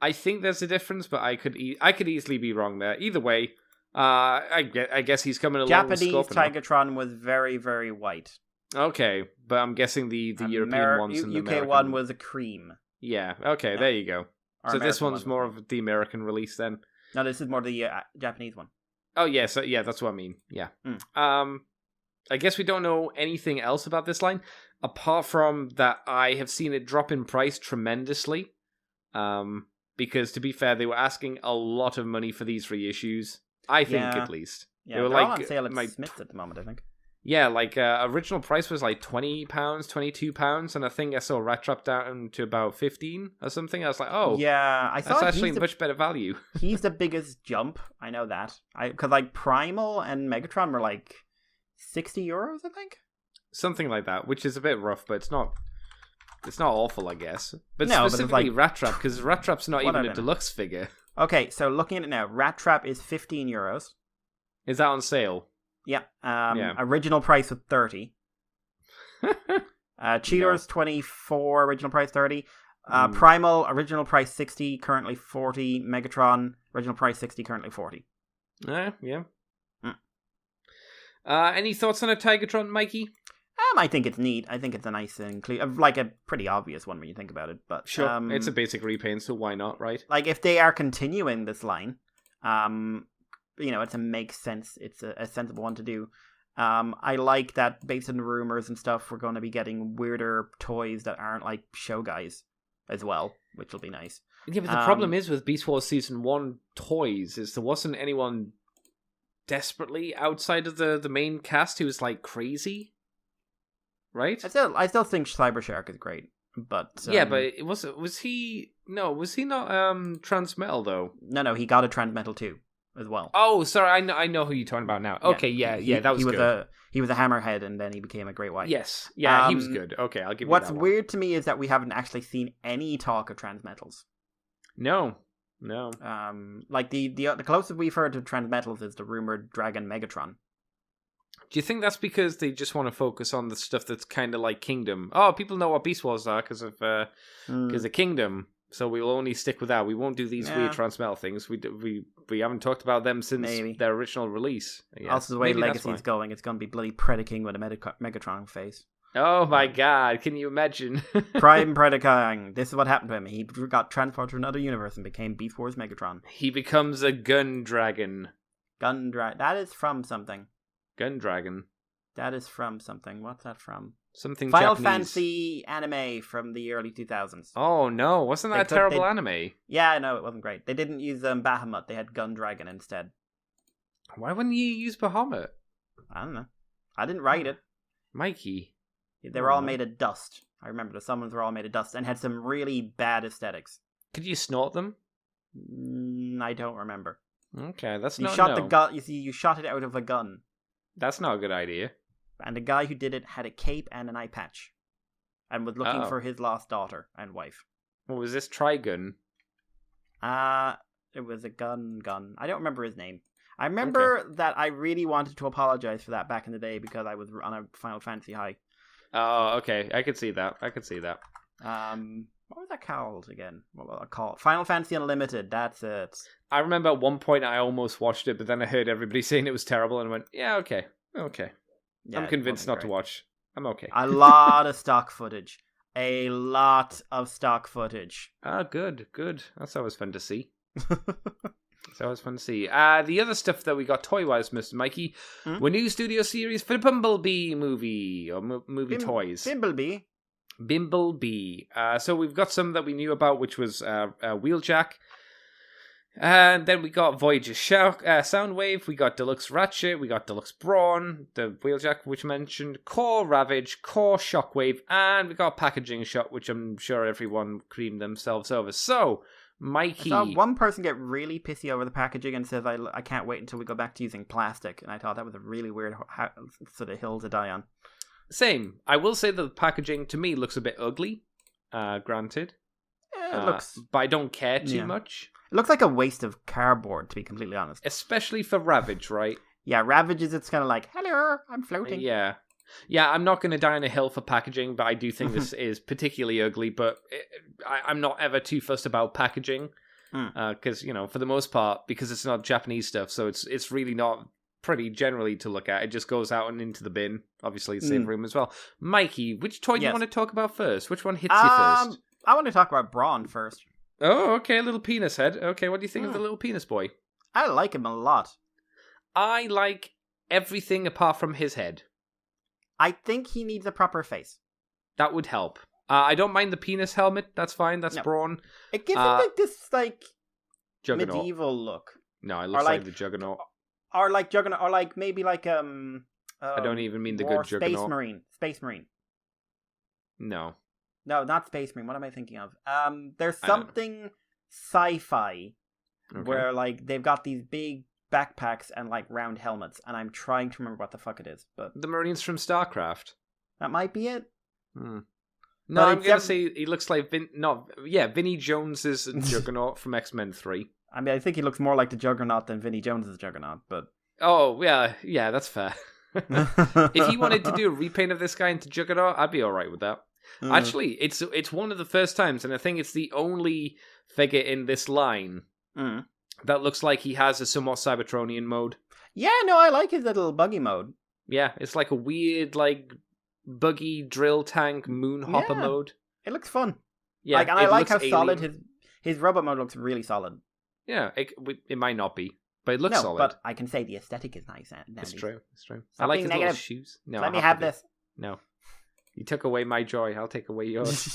I think there's a difference, but I could easily be wrong there. Either way, I guess he's coming along. Japanese Tigertron was very, very white. Okay, but I'm guessing the European ones and the UK American one was a cream. Yeah. Okay, yeah. There you go. Or so American this one's more of the American release then. No, this is more the Japanese one. Oh yeah, so yeah, that's what I mean. Yeah. I guess we don't know anything else about this line apart from that I have seen it drop in price tremendously. Because to be fair, they were asking a lot of money for these reissues. I think at least. Yeah, they're all on sale at Smith's at the moment, I think. Yeah, like original price was like £20, £22, and I think I saw Rat Trap down to about 15 or something. I was like, oh, yeah, that's actually much better value. He's the biggest jump. I know that. Because like Primal and Megatron were like €60, I think. Something like that, which is a bit rough, but it's not awful, I guess. But no, specifically but Rat Trap, because Rat Trap's not even a deluxe figure. Okay, so looking at it now, Rat Trap is €15. Is that on sale? Yeah. Original price was 30. Cheaters 24, original price 30. Primal, original price 60, currently 40. Megatron, original price 60, currently 40. Yeah. Any thoughts on a Tigertron, Mikey? I think it's neat. I think it's a nice like a pretty obvious one when you think about it. But sure, it's a basic repaint, so why not, right? Like if they are continuing this line, it's a makes sense. It's a sensible one to do. I like that based on the rumors and stuff, we're going to be getting weirder toys that aren't like show guys as well, which will be nice. Yeah, but the problem is with Beast Wars Season 1 toys is there wasn't anyone desperately outside of the main cast who was like crazy. Right? I still think Cyber Shark is great, but yeah, but was he not Transmetal though? No, he got a Transmetal too as well. Oh, sorry, I know who you're talking about now. Okay, yeah, that was good. He was a Hammerhead, and then he became a Great White. Yes, yeah, he was good. Okay, I'll give you that. What's weird to me is that we haven't actually seen any talk of Transmetals. No. Like the closest we've heard to Transmetals is the rumored Dragon Megatron. Do you think that's because they just want to focus on the stuff that's kind of like Kingdom? Oh, people know what Beast Wars are because of Kingdom, so we'll only stick with that. We won't do these weird Transmetal things. We haven't talked about them since their original release. Also, the way Legacy's going, it's going to be bloody Predaking with a Megatron face. Oh my god, can you imagine? Prime Predaking. This is what happened to him. He got transported to another universe and became Beast Wars Megatron. He becomes a Gun Dragon. That is from something. Gun Dragon. That is from something. What's that from? Something Final Japanese. Fantasy anime from the early 2000s. Oh no, wasn't that a terrible anime? Yeah, no, it wasn't great. They didn't use Bahamut. They had Gun Dragon instead. Why wouldn't you use Bahamut? I don't know. I didn't write it. Mikey. They were all made of dust. I remember the summons were all made of dust and had some really bad aesthetics. Could you snort them? I don't remember. Okay, that's you not shot the gun. You see, you shot it out of a gun. That's not a good idea. And the guy who did it had a cape and an eye patch, and was looking for his lost daughter and wife. What was this? Trigun? It was a gun. I don't remember his name. I remember that I really wanted to apologize for that back in the day because I was on a Final Fantasy high. Oh, okay. I could see that. What was that called again? What was it called? Final Fantasy Unlimited. That's it. I remember at one point I almost watched it, but then I heard everybody saying it was terrible, and I went, "Yeah, okay." Yeah, I'm convinced not to watch. I'm okay. A lot of stock footage. Ah, good. That's always fun to see. The other stuff that we got toy-wise, Mr. Mikey, were new studio series for the Bumblebee movie, or movie toys. Bumblebee. So we've got some that we knew about, which was Wheeljack. And then we got Voyager Soundwave, we got Deluxe Ratchet, we got Deluxe Brawn, the Wheeljack, which I mentioned, Core Ravage, Core Shockwave, and we got Packaging Shot, which I'm sure everyone creamed themselves over. So, Mikey. I saw one person get really pissy over the packaging and says, I can't wait until we go back to using plastic. And I thought that was a really weird sort of hill to die on. Same. I will say that the packaging to me looks a bit ugly, granted. It looks... But I don't care too much. It looks like a waste of cardboard, to be completely honest. Especially for Ravage, right? Yeah, Ravage is it's kind of like, hello, I'm floating. Yeah. Yeah, I'm not going to die on a hill for packaging, but I do think this is particularly ugly, but I'm not ever too fussed about packaging. Because, for the most part, because it's not Japanese stuff, so it's really not pretty generally to look at. It just goes out and into the bin. Obviously, save room as well. Mikey, which toy do you want to talk about first? Which one hits you first? I want to talk about Brawn first. Oh, okay, little penis head. Okay, what do you think of the little penis boy? I like him a lot. I like everything apart from his head. I think he needs a proper face. That would help. I don't mind the penis helmet. That's fine. That's Brawn. It gives him this Juggernaut. medieval look. No, it looks like the Juggernaut. Or like Juggernaut, or like maybe like I don't even mean the good Juggernaut. Space Marine. No, not Space Marine. What am I thinking of? There's something sci-fi where like they've got these big backpacks and like round helmets, and I'm trying to remember what the fuck it is. But the Marines from StarCraft. That might be it. No, I'm gonna say he looks like Vinnie Jones is a Juggernaut from X-Men 3. I mean, I think he looks more like the Juggernaut than Vinnie Jones is Juggernaut, but... Oh, yeah, that's fair. If he wanted to do a repaint of this guy into Juggernaut, I'd be alright with that. Actually, it's one of the first times, and I think it's the only figure in this line that looks like he has a somewhat Cybertronian mode. Yeah, no, I like his little buggy mode. Yeah, it's like a weird, like, buggy drill tank moon hopper mode. It looks fun. Yeah, and I like how solid his robot mode looks. Really solid. Yeah, it might not be, but it looks solid. But I can say the aesthetic is nice. It's true. I like his little shoes. No, let me have this. No, you took away my joy. I'll take away yours.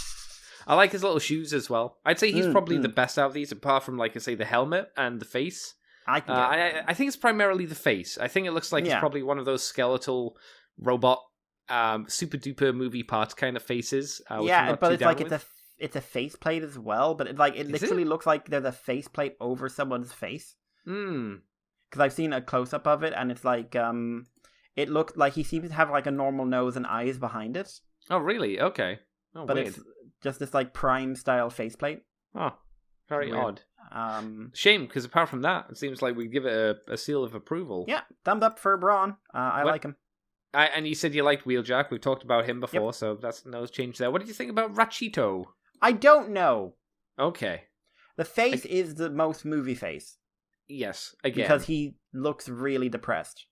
I like his little shoes as well. I'd say he's probably the best out of these, apart from, like I say, the helmet and the face. I think it's primarily the face. I think it looks like it's probably one of those skeletal robot, super duper movie parts kind of faces. But it's like it's a faceplate as well. But it literally looks like there's a faceplate over someone's face. Because I've seen a close up of it, and it's like it looked like he seems to have like a normal nose and eyes behind it. Oh, really? Okay. Oh, but weird. It's just this like Prime style faceplate. Oh, very weird. Odd. Shame, because apart from that, it seems like we give it a seal of approval. Yeah, thumbs up for Brawn. I like him. And you said you liked Wheeljack. We've talked about him before, so that's no change there. What did you think about Ratchito? I don't know. Okay. The face is the most movie face. Yes, again. Because he looks really depressed.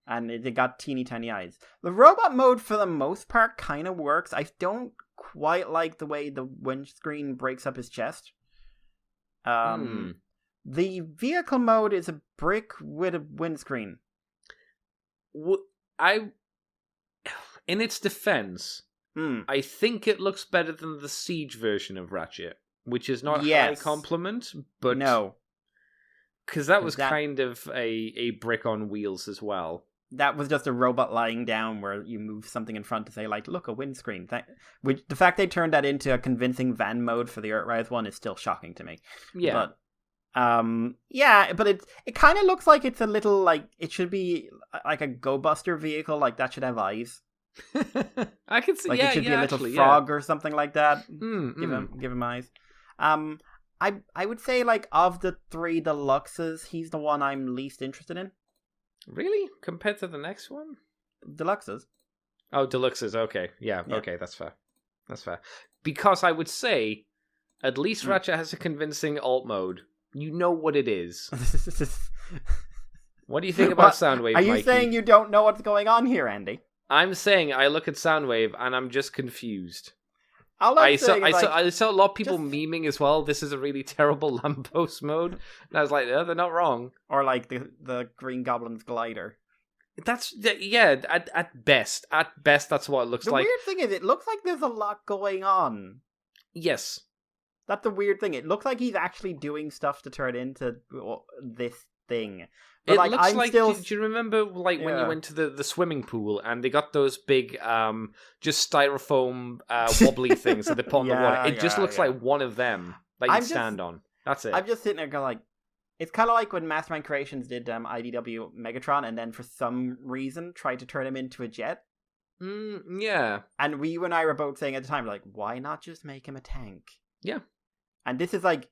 And they got teeny tiny eyes. The robot mode, for the most part, kind of works. I don't quite like the way the windscreen breaks up his chest. The vehicle mode is a brick with a windscreen. In its defense, I think it looks better than the Siege version of Ratchet, which is not a high compliment, but no, because that was kind of a brick on wheels as well. That was just a robot lying down where you move something in front to say, like, look, a windscreen. Which the fact they turned that into a convincing van mode for the Earthrise one is still shocking to me. Yeah. But it kind of looks like it's a little, like, it should be like a Go Buster vehicle, like that should have eyes. I can see, like it should be a little frog or something like that. Give him eyes. I would say, like, of the 3 deluxes, he's the one I'm least interested in. Really? Compared to the next one? Deluxes. Oh, deluxes. Okay. Yeah. Okay, that's fair. Because I would say, at least Ratchet has a convincing alt mode. You know what it is. What do you think about Soundwave, Mikey? Are you saying you don't know what's going on here, Andy? I'm saying I look at Soundwave and I'm just confused. I saw a lot of people memeing as well. This is a really terrible lamppost mode, and I was like, "Oh, they're not wrong." Or like the Green Goblin's glider. That's At best, that's what it looks like. The weird thing is, it looks like there's a lot going on. Yes, that's the weird thing. It looks like he's actually doing stuff to turn into this thing. But it looks like. Do you remember, like, when you went to the swimming pool and they got those big, just styrofoam wobbly things that they put on the water? It just looks like one of them that you stand on. That's it. I'm just sitting there going, like, it's kind of like when Mastermind Creations did IDW Megatron, and then for some reason tried to turn him into a jet. Yeah. And you and I were both saying at the time, like, why not just make him a tank? Yeah. And this is like,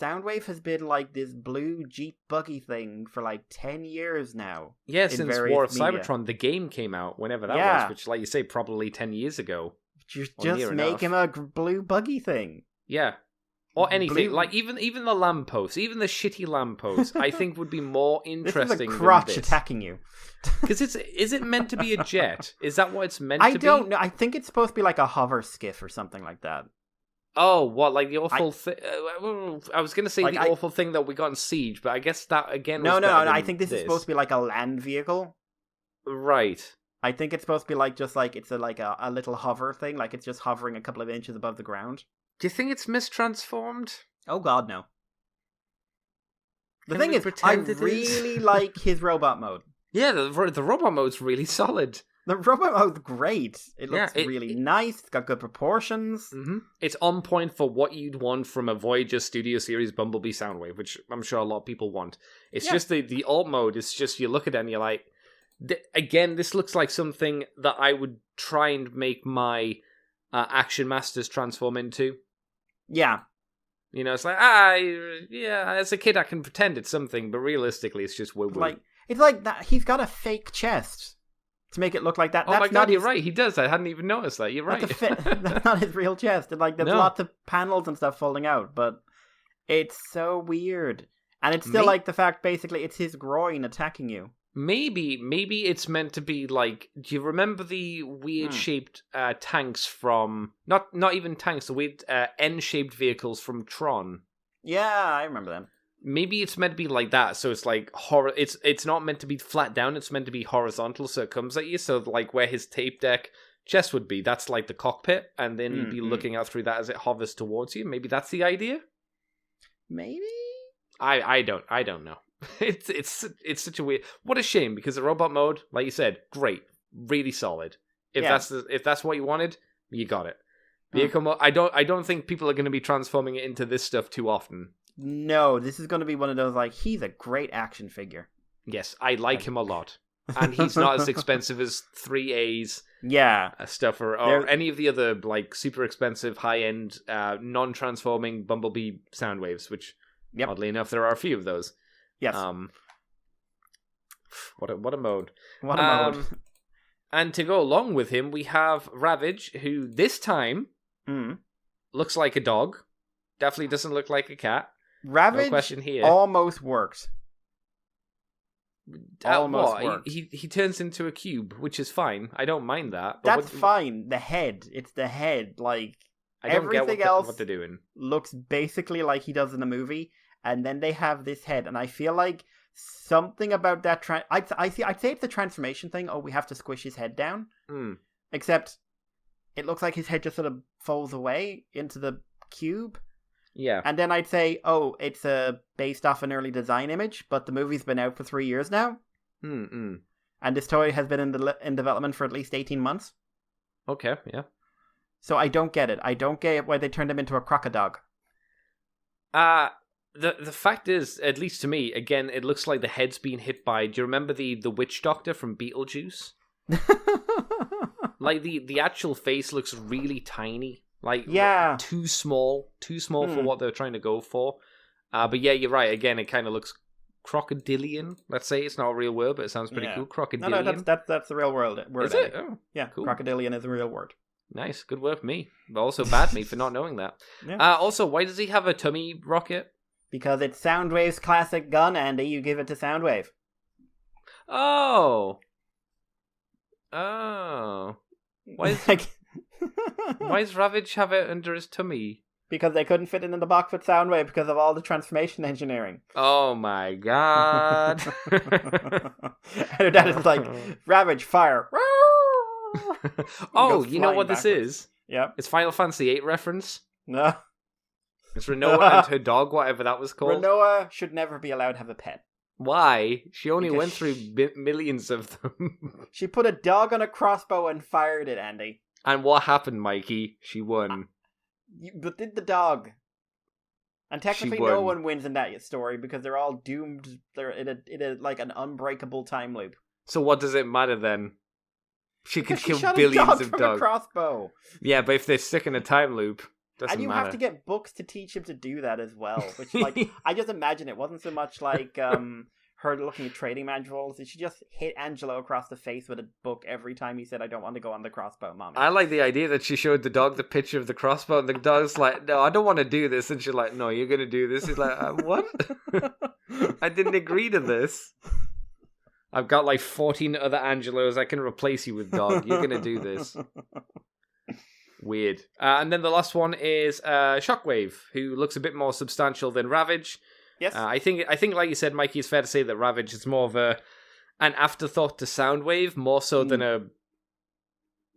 Soundwave has been like this blue Jeep buggy thing for like 10 years now. Yeah, since War of media. Cybertron, the game came out, whenever that was, which, like you say, probably 10 years ago. Just make him a blue buggy thing. Yeah. Or anything. Like, even the lamppost, even the shitty lamppost, I think would be more interesting this is a crotch than this. attacking you. Because is it meant to be a jet? Is that what it's meant to be? I don't know. I think it's supposed to be like a hover skiff or something like that. Oh, what, like the awful thing? I was going to say like the awful thing that we got in Siege, but I guess that, again, No, was better than I think this is supposed to be like a land vehicle. Right. I think it's supposed to be like just like it's a little hover thing, like it's just hovering a couple of inches above the ground. Do you think it's mistransformed? Oh God, no. The thing is, I really like his robot mode. Yeah, the robot mode's really solid. The robot mode's great. It looks really nice. It's got good proportions. Mm-hmm. It's on point for what you'd want from a Voyager Studio Series Bumblebee Soundwave, which I'm sure a lot of people want. It's just the alt mode. It's just, you look at it and you're like, again, this looks like something that I would try and make my Action Masters transform into. Yeah. You know, it's like, as a kid I can pretend it's something, but realistically it's just woo-woo. It's like that. He's got a fake chest to make it look like that. Oh my God, you're right. He does. I hadn't even noticed that. You're right. That's not his real chest. And there's lots of panels and stuff folding out, but it's so weird. And it's still like the fact, basically, it's his groin attacking you. Maybe it's meant to be like, do you remember the weird shaped tanks from, not even tanks, the weird N-shaped vehicles from Tron? Yeah, I remember them. Maybe it's meant to be like that, so it's like it's not meant to be flat down, it's meant to be horizontal, so it comes at you, so like where his tape deck chest would be, that's like the cockpit, and then you'd be looking out through that as it hovers towards you. Maybe that's the idea? Maybe? I don't know. It's such a weird. What a shame, because the robot mode, like you said, great, really solid. If that's what you wanted, you got it. Vehicle mode, I don't think people are going to be transforming it into this stuff too often. No, this is going to be one of those like, he's a great action figure. Yes, I like him a lot, and he's not as expensive as 3A's. Stuff or any of the other like super expensive high end non-transforming Bumblebee Soundwaves, which oddly enough there are a few of those. Yes. What a mode. What a mode. And to go along with him, we have Ravage, who this time looks like a dog. Definitely doesn't look like a cat. Ravage no question here. Almost worked. Almost worked. He turns into a cube, which is fine. I don't mind that. But that's fine. The head. It's the head. Like, I don't everything get else what they're doing. Looks basically like he does in the movie. And then they have this head, and I feel like something about that. I'd say it's the transformation thing. Oh, we have to squish his head down. Except, it looks like his head just sort of falls away into the cube. Yeah. And then I'd say, oh, it's based off an early design image, but the movie's been out for 3 years now. And this toy has been in development for at least 18 months. Okay. Yeah. So I don't get it. I don't get why they turned him into a crocodile. The fact is, at least to me, again, it looks like the head's being hit by. Do you remember the witch doctor from Beetlejuice? Like the actual face looks really tiny, like too small for what they're trying to go for. But yeah, you're right. Again, it kind of looks crocodilian. Let's say it's not a real word, but it sounds pretty cool. Crocodilian. No, that's the real word. Is it? Oh, yeah, cool. Crocodilian is a real word. Nice, good work, me. But also bad me for not knowing that. Also, why does he have a tummy rocket? Because it's Soundwave's classic gun, Andy. You give it to Soundwave. Oh. Why does Ravage have it under his tummy? Because they couldn't fit it in the box with Soundwave because of all the transformation engineering. Oh my God. And that is like, Ravage, fire. Oh, you know what this is? Yeah. It's Final Fantasy VIII reference. No. It's Renoa and her dog, whatever that was called. Renoa should never be allowed to have a pet. Why? She only went through millions of them. She put a dog on a crossbow and fired it, Andy. And what happened, Mikey? She won. But did the dog? And technically no one wins in that story because they're all doomed. They're in a like an unbreakable time loop. So what does it matter then? She could kill shot billions a dog of from dogs. A crossbow. Yeah, but if they're stuck in a time loop... Doesn't and you matter. have to get books to teach him to do that as well. Which, like, I just imagine it wasn't so much like her looking at trading manuals. She just hit Angelo across the face with a book every time he said, "I don't want to go on the crossbow, mommy." I like the idea that she showed the dog the picture of the crossbow, and the dog's like, "No, I don't want to do this," and she's like, "No, you're gonna do this." He's like, "What? I didn't agree to this. I've got like 14 other Angelos. I can replace you with, dog. You're gonna do this." Weird. And then the last one is Shockwave, who looks a bit more substantial than Ravage. Yes. I think, like you said, Mikey, it's fair to say that Ravage is more of an afterthought to Soundwave, more so than a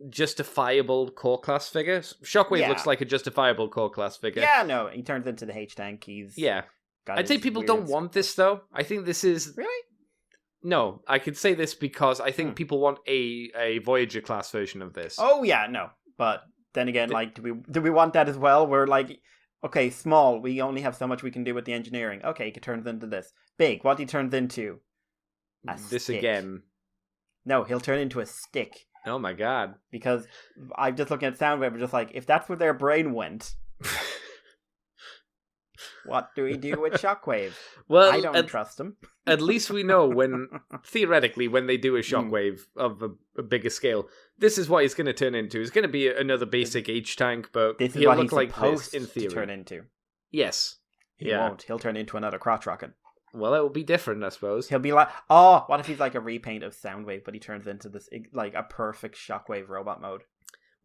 justifiable core class figure. Shockwave looks like a justifiable core class figure. Yeah, no, he turns into the H-Tank. I'd say people don't want this, though. I think this is... Really? No, I could say this because I think people want a Voyager class version of this. Oh, yeah, no. But then again, like, do we want that as well? We're like... Okay, small, we only have so much we can do with the engineering. Okay, he turns into this. Big, what he turns into? This stick. again. No, he'll turn into a stick. Oh my god. Because I'm just looking at Soundwave, just like, if that's where their brain went, what do we do with Shockwave? Well, I don't trust him. At least we know theoretically, when they do a Shockwave of a bigger scale, this is what he's going to turn into. He's going to be another basic H-Tank, but this is he'll what look he's like supposed this in theory. to turn into. Yes. He won't. He'll turn into another crotch rocket. Well, it will be different, I suppose. He'll be like, oh, what if he's like a repaint of Soundwave, but he turns into this, like, a perfect Shockwave robot mode?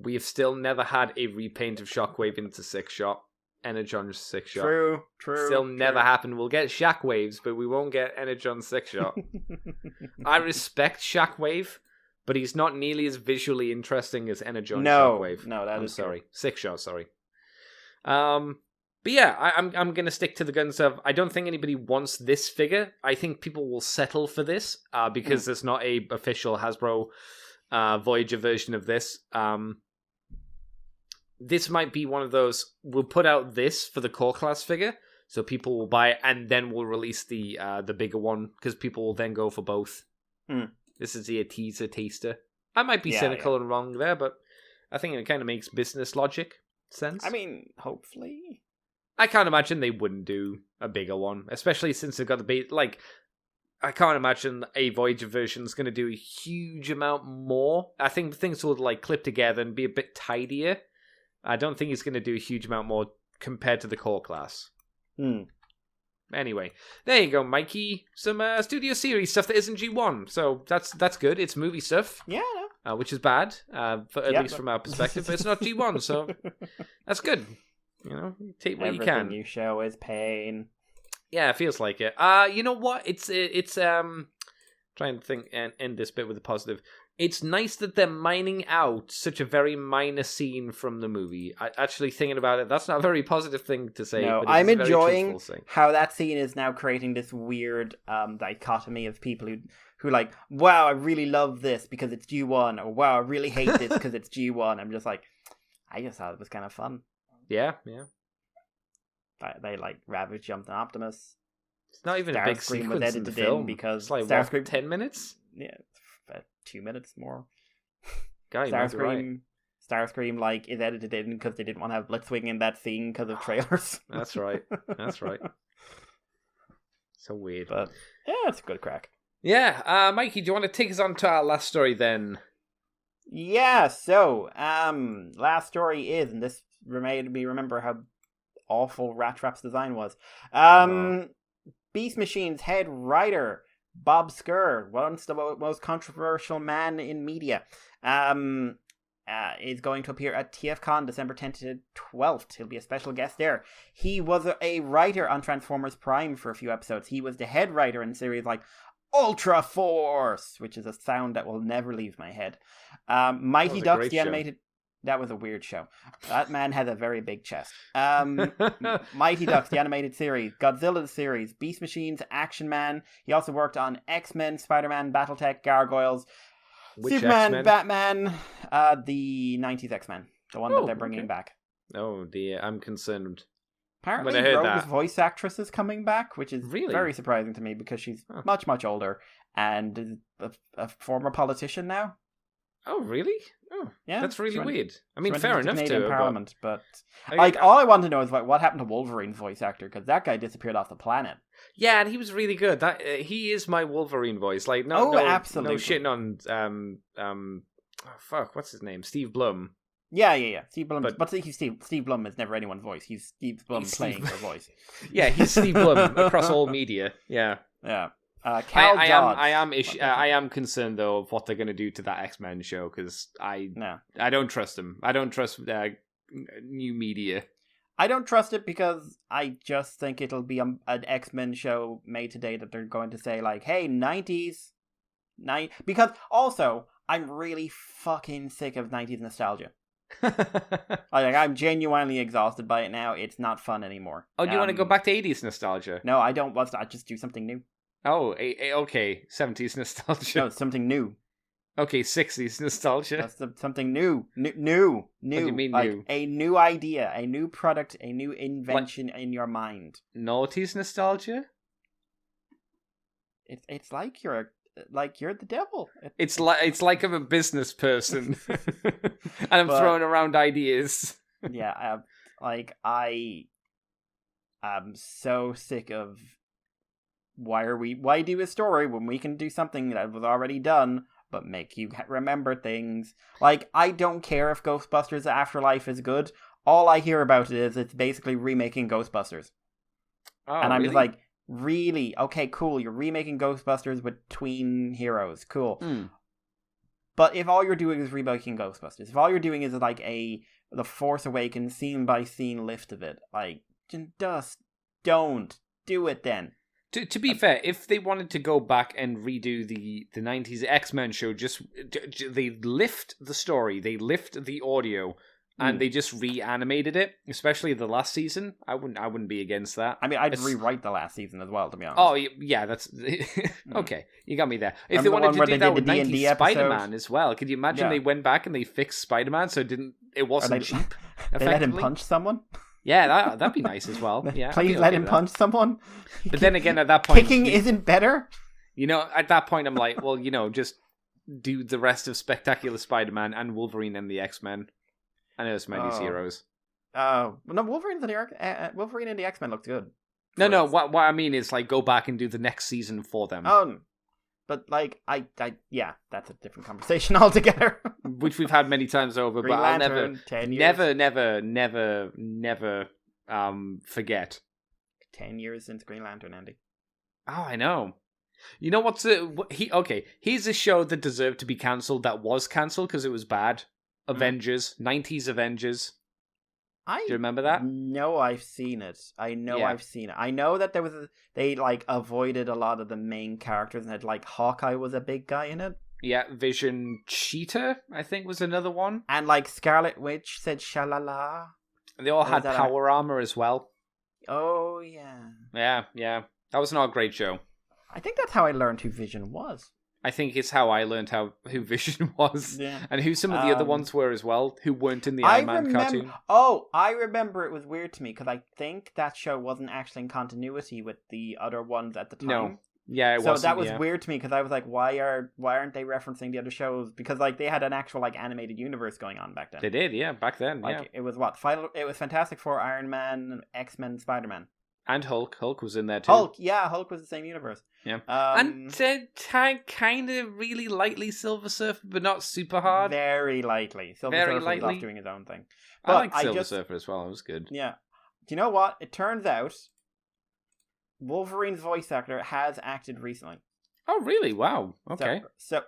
We have still never had a repaint of Shockwave into Six-Shot. Energon's Six-Shot. True. Still never happened. We'll get Shockwaves, but we won't get Energon's Six-Shot. I respect Shockwave, but he's not nearly as visually interesting as Energon Shockwave. No, I'm sorry. Six-Shot, sorry. But yeah, I'm going to stick to the guns of, I don't think anybody wants this figure. I think people will settle for this, because there's not a official Hasbro Voyager version of this. This might be one of those, we'll put out this for the core class figure, so people will buy it, and then we'll release the bigger one, because people will then go for both. This is a teaser taster. I might be cynical and wrong there, but I think it kind of makes business logic sense. I mean, hopefully. I can't imagine they wouldn't do a bigger one, especially since they've got the base. Like, I can't imagine a Voyager version is going to do a huge amount more. I think things will like clip together and be a bit tidier. I don't think he's going to do a huge amount more compared to the core class. Anyway, there you go, Mikey. Some Studio Series stuff that isn't G1. So that's good. It's movie stuff. Yeah. Which is bad, at least from our perspective. But it's not G1, so that's good. You know, take what Everything you can. You show is pain. Yeah, it feels like it. You know what? It's trying to think and end this bit with a positive. It's nice that they're mining out such a very minor scene from the movie. Actually, thinking about it, that's not a very positive thing to say. No, but I'm it's a very enjoying truthful thing. how that scene is now creating this weird dichotomy of people who like, wow, I really love this because it's G1, or wow, I really hate this because it's G1. I'm just like, I just thought it was kind of fun. Yeah. They like Ravage jumped on Optimus. It's not even a big sequence in the film. Because it's like, Starscream, what, 10 minutes? Yeah, about 2 minutes more. Guy, Starscream, Starscream like is edited in because they didn't want to have Blitzwing in that scene because of trailers. That's right. So weird. But yeah, it's a good crack. Yeah, Mikey, do you want to take us on to our last story then? Yeah, so, last story is, and this made me remember how awful Rat Trap's design was. Beast Machine's head writer, Bob Skur, once the most controversial man in media, is going to appear at TFCon December 10th to 12th. He'll be a special guest there. He was a writer on Transformers Prime for a few episodes. He was the head writer in series like Ultra Force, which is a sound that will never leave my head. Mighty Ducks, the animated... That was a weird show. That man has a very big chest. Mighty Ducks, the animated series. Godzilla, the series. Beast Machines, Action Man. He also worked on X-Men, Spider-Man, Battletech, Gargoyles, Superman, X-Men? Batman, the 90s X-Men. The one that they're bringing back. Oh dear, I'm concerned. Apparently, Rogue's voice actress is coming back, which is very surprising to me because she's much, much older and is a former politician now. Oh, really? Oh, Yeah, that's really she went- weird. I she mean, went fair into the enough Canadian to Parliament, but I- like all I want to know is what happened to Wolverine's voice actor, because that guy disappeared off the planet. Yeah, and he was really good. That he is my Wolverine voice. Like, Oh, no absolutely. shitting on what's his name? Steve Blum. Yeah. Steve Blum, But- but Steve Blum is never anyone's voice. He's Steve Blum He's playing Steve- their voice. Yeah, he's Steve Blum across all media. Yeah. Yeah. Cal Dodge. I am concerned though of what they're going to do to that X-Men show because I don't trust them. I don't trust new media. I don't trust it because I just think it'll be an X-Men show made today that they're going to say like, hey, 90s. Because also, I'm really fucking sick of 90s nostalgia. I'm genuinely exhausted by it now. It's not fun anymore. Oh, do you want to go back to 80s nostalgia? No, I don't want to. I just do something new. Oh, okay. 70s nostalgia. No, it's something new. Okay, 60s nostalgia. That's something new. New. What do you mean like new? A new idea, a new product, a new invention in your mind. Noughties nostalgia? It's like you're the devil. It's like I'm a business person and I'm But- throwing around ideas. Yeah, I am so sick of why do a story when we can do something that was already done but make you remember things. Like, I don't care if Ghostbusters Afterlife is good. All I hear about it is it's basically remaking Ghostbusters. Oh, And I'm really? just like, really? Okay, cool, you're remaking Ghostbusters with tween heroes. Cool. Hmm. But if all you're doing is remaking Ghostbusters, if all you're doing is like the Force Awakens scene by scene lift of it, like, just don't do it then. To be fair, if they wanted to go back and redo the 90s X-Men show, they lift the story, they lift the audio, and they just reanimated it, especially the last season. I wouldn't be against that. I mean, I'd rewrite the last season as well, to be honest. Oh, yeah, that's... okay, you got me there. If Remember they the wanted one to where do they that did with the D&D 90s episode? Spider-Man as well, could you imagine Yeah. they went back and they fixed Spider-Man so it wasn't cheap, They let him effectively? punch someone? Yeah, that'd be nice as well. Yeah, I'd Please be let okay him with that. punch someone? But then again, at that point... Kicking isn't better? at that point, I'm like, well, just do the rest of Spectacular Spider-Man and Wolverine and the X-Men. I know it's my these heroes. No, Wolverine and the X-Men looked good. No, what I mean is, like, go back and do the next season for them. But, like, yeah, that's a different conversation altogether. Which we've had many times over, Green but I'll Lantern, 10 years. never forget. 10 years since Green Lantern, Andy. Oh, I know. You know what's here's a show that deserved to be cancelled that was cancelled because it was bad. Avengers, 90s Avengers. Do you remember that? No, I've seen it. I know Yeah. I've seen it. I know that they like avoided a lot of the main characters and had like Hawkeye was a big guy in it. Yeah, Vision Cheetah, I think, was another one. And like Scarlet Witch said shalala. They all Or had was that power armor as well. Oh yeah. Yeah. That was not a great show. I think that's how I learned who Vision was. I think it's how I learned who Vision was. Yeah. And who some of the other ones were as well, who weren't in the Iron Man cartoon. Oh, I remember it was weird to me because I think that show wasn't actually in continuity with the other ones at the time. No. Yeah, it so wasn't, that was yeah. weird to me because I was like, why aren't they referencing the other shows? Because like they had an actual like animated universe going on back then. They did, yeah, back then, Like it was what? It was Fantastic Four, Iron Man, X-Men, Spider-Man. And Hulk. Hulk was in there too. Hulk was the same universe. Yeah. And kind of really lightly Silver Surfer, but not super hard. Very lightly. Silver Very Surfer lightly. was off doing his own thing. I like Silver Surfer as well. It was good. Yeah. Do you know what? It turns out Wolverine's voice actor has acted recently. Oh, really? Wow. Okay. So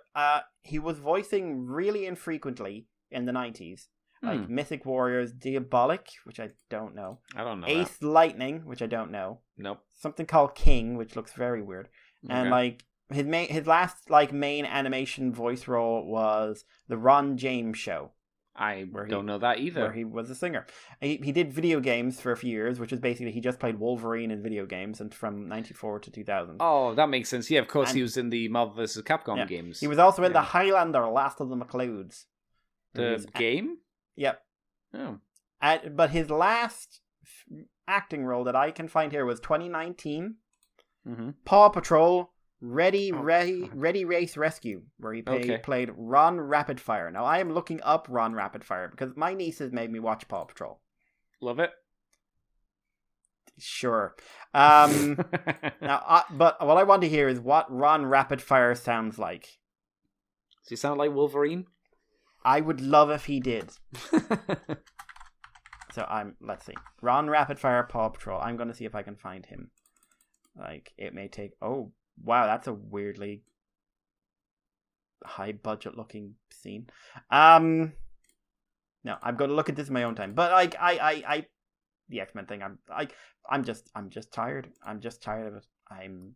he was voicing really infrequently in the 90s. Like Mythic Warriors, Diabolic, which I don't know. I don't know. Ace Lightning, which I don't know. Nope. Something called King, which looks very weird. And Okay. like his last like main animation voice role was the Ron James Show. I don't know that either. Where he was a singer. He did video games for a few years, which is basically he just played Wolverine in video games and from 94 to 2000. Oh, that makes sense. Yeah, of course And- he was in the Marvel vs. Capcom Yeah. games. He was also in the Highlander, Last of the McLeods. The game? Yep. Oh. But his last acting role that I can find here was 2019. Mm-hmm. Paw Patrol, Ready Race Rescue, where he played Ron Rapidfire. Now, I am looking up Ron Rapidfire because my niece has made me watch Paw Patrol. Love it. Sure. But what I want to hear is what Ron Rapidfire sounds like. Does he sound like Wolverine? I would love if he did. So let's see. Ron Rapidfire Paw Patrol. I'm going to see if I can find him. Like, it may take... Oh, wow, that's a weirdly high budget looking scene. No, I'm going to look at this in my own time. But I the X-Men thing, I'm just tired. I'm just tired of it. I'm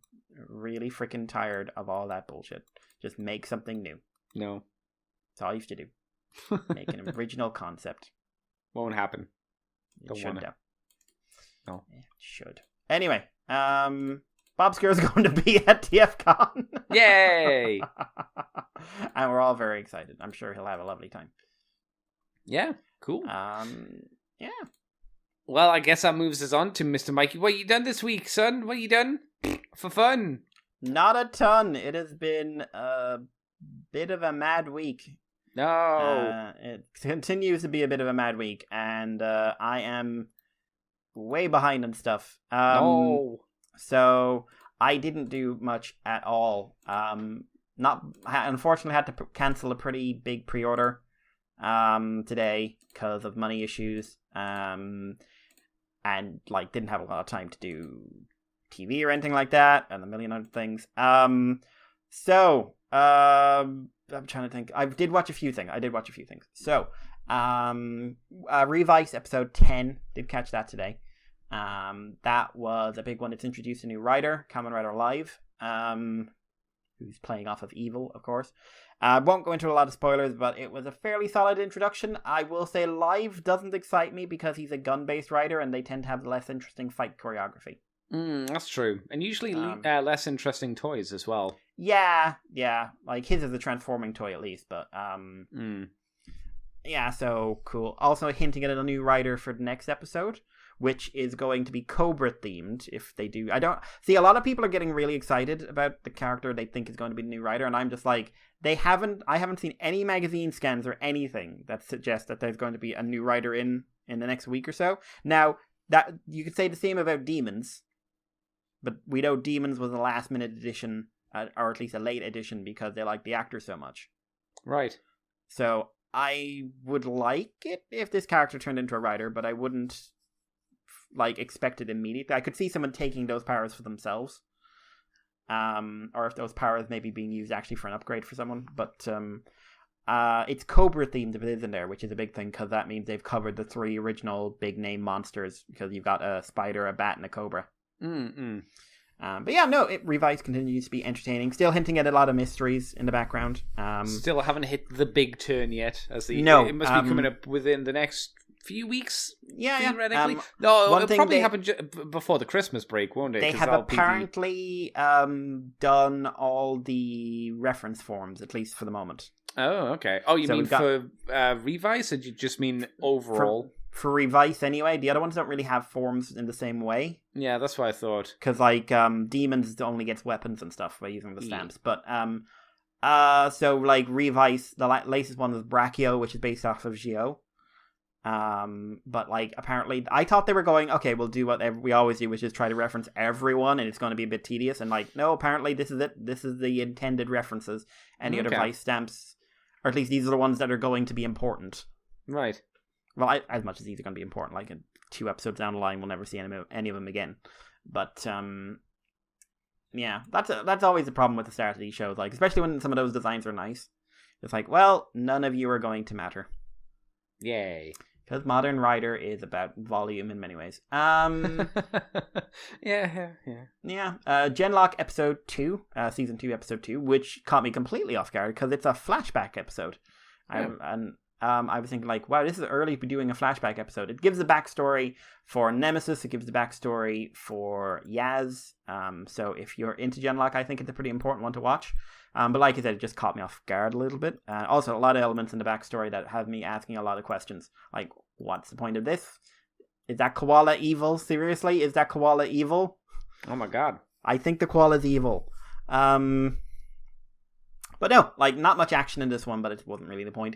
really freaking tired of all that bullshit. Just make something new. No. That's all you have to do. Make an original concept. Won't happen. It should, though. No. It should. Anyway, Bob Scare's going to be at TFCon. Yay! And we're all very excited. I'm sure he'll have a lovely time. Yeah, cool. Yeah. Well, I guess that moves us on to Mr. Mikey. What you done this week, son? What you done for fun? Not a ton. It has been a bit of a mad week. No. It continues to be a bit of a mad week, and I am way behind on stuff. No. So I didn't do much at all. Unfortunately, had to cancel a pretty big pre-order today because of money issues. And like didn't have a lot of time to do TV or anything like that, and a million other things. So I'm trying to think. I did watch a few things. So, Revice episode 10, did catch that today. That was a big one. It's introduced a new writer, Kamen Rider Live, who's playing off of Evil, of course. I won't go into a lot of spoilers, but it was a fairly solid introduction. I will say Live doesn't excite me because he's a gun-based writer, and they tend to have less interesting fight choreography. That's true. And usually less interesting toys as well. Yeah. Like, his is a transforming toy at least, but... Yeah, so cool. Also hinting at a new writer for the next episode, which is going to be Cobra themed if they do. I don't... See, a lot of people are getting really excited about the character they think is going to be the new writer, and I'm just like, I haven't seen any magazine scans or anything that suggests that there's going to be a new writer in the next week or so. Now, that you could say the same about Demons, but we know Demons was a last-minute edition, or at least a late edition, because they like the actor so much. Right. So I would like it if this character turned into a writer, but I wouldn't expect it immediately. I could see someone taking those powers for themselves, or if those powers may be being used actually for an upgrade for someone. But it's Cobra themed if it is in there, which is a big thing because that means they've covered the 3 original big name monsters, because you've got a spider, a bat, and a cobra. But yeah, no, Revice continues to be entertaining. Still hinting at a lot of mysteries in the background. Still haven't hit the big turn yet. It must be coming up within the next few weeks. Yeah. Theoretically. No, it'll probably happen before the Christmas break, won't it? They have apparently done all the reference forms, at least for the moment. Oh, okay. Oh, you mean for Revice, or do you just mean overall? For Revice, anyway. The other ones don't really have forms in the same way. Yeah, that's what I thought. Because, Demons only gets weapons and stuff by using the stamps. But, so, Revice, the latest one was Brachio, which is based off of Geo. But, apparently, I thought they were going, okay, we'll do what we always do, which is try to reference everyone, and it's going to be a bit tedious. And, no, apparently this is it. This is the intended references. Any other Vice stamps, or at least these are the ones that are going to be important. Right. Well, as much as these are going to be important, in 2 episodes down the line, we'll never see any of them again. But, yeah, that's always the problem with the start of these shows, especially when some of those designs are nice. It's none of you are going to matter. Yay. Because Modern Rider is about volume in many ways. Yeah. Genlock episode 2, season 2, episode 2, which caught me completely off guard because it's a flashback episode. I was thinking wow, this is early to be doing a flashback episode. It gives the backstory for Nemesis. It gives the backstory for Yaz. So if you're into Genlock, I think it's a pretty important one to watch. But like I said, it just caught me off guard a little bit. Also, a lot of elements in the backstory that have me asking a lot of questions. What's the point of this? Is that koala evil? Seriously? Is that koala evil? Oh my god. I think the koala's evil. But no, like, not much action in this one, but it wasn't really the point.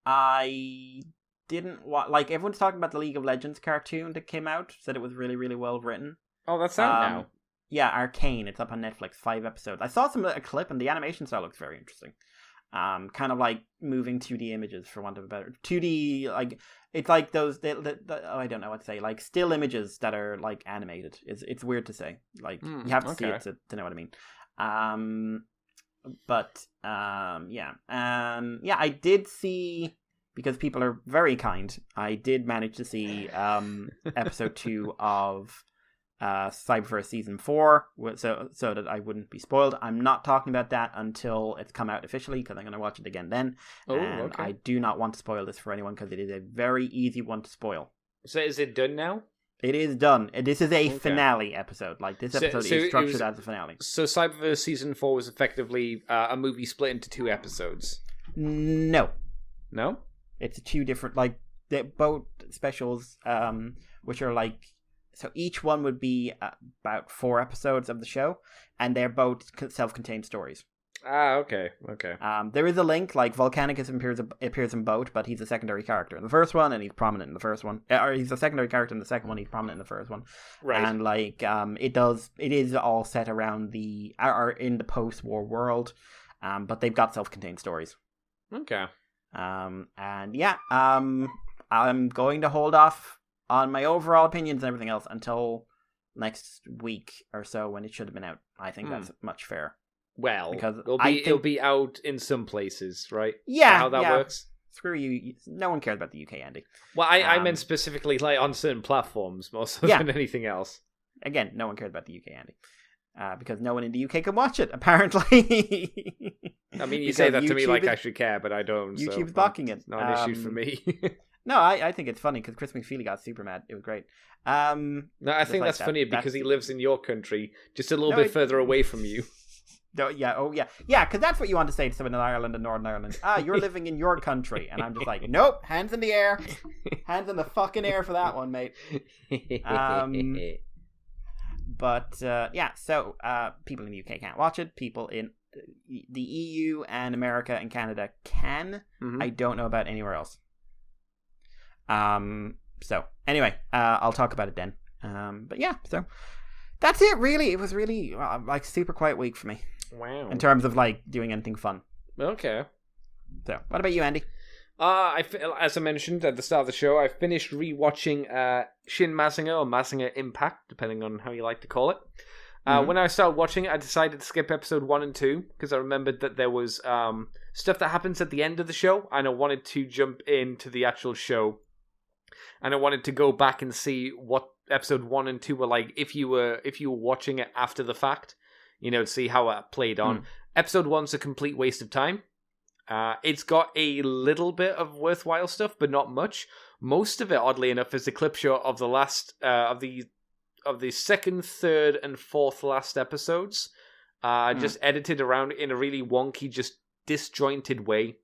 I didn't like, everyone's talking about the League of Legends cartoon that came out, said it was really, really well written. Oh, that's out now. Yeah, Arcane. It's up on Netflix, 5 episodes. I saw a clip, and the animation style looks very interesting. Kind of like moving 2D images, for want of a better 2D. Like, it's like those. I don't know what to say. Like still images that are like animated. It's weird to say. Like you have to see it to know what I mean. Yeah. I did see, because people are very kind, I did manage to see episode 2 of Cyberverse Season 4, so that I wouldn't be spoiled. I'm not talking about that until it's come out officially, because I'm going to watch it again then. Okay. I do not want to spoil this for anyone, because it is a very easy one to spoil. So is it done now? It is done. This is a finale episode. Like, this episode is structured as a finale. So Cyberverse Season 4 was effectively a movie split into 2 episodes? No. No? It's 2 different, like, both specials, which are like, so each one would be about 4 episodes of the show, and they're both self-contained stories. Ah, okay. There is a link, like Volcanicus appears in both, but he's a secondary character in the first one, and he's prominent in the first one. Or he's a secondary character in the second one, he's prominent in the first one. Right. And like, it is all set around in the post-war world, but they've got self-contained stories. Okay. I'm going to hold off on my overall opinions and everything else until next week or so, when it should have been out. I think that's much fair. Well, because it'll be out in some places, right? Yeah. How that works? Screw you. No one cares about the UK, Andy. Well, I meant specifically like on certain platforms more so than anything else. Again, no one cares about the UK, Andy. Because no one in the UK can watch it, apparently. I mean, you say that to me like I should care, but I don't. YouTube's blocking it. It's not an issue for me. No, I think it's funny because Chris McFeely got super mad. It was great. No, I think that's funny because he lives in your country, just a little bit further away from you. No, yeah, because that's what you want to say to someone in Ireland and Northern Ireland. You're living in your country, and I'm just like, nope, hands in the air, hands in the fucking air for that one, mate. So people in the UK can't watch it. People in the EU and America and Canada can. Mm-hmm. I don't know about anywhere else. So anyway, I'll talk about it then. So that's it. Really, it was really like super quiet week for me. Wow. In terms of like doing anything fun. Okay. So, what about you, Andy? As I mentioned at the start of the show, I finished rewatching Shin Mazinger or Mazinger Impact, depending on how you like to call it. When I started watching it, I decided to skip episode 1 and 2 because I remembered that there was stuff that happens at the end of the show, and I wanted to jump into the actual show, and I wanted to go back and see what episode 1 and 2 were like if you were watching it after the fact, to see how it played on. Episode 1's a complete waste of time. It's got a little bit of worthwhile stuff, but not much. Most of it, oddly enough, is a clip show of the last of the second, third, and fourth last episodes, just edited around in a really wonky, just disjointed way.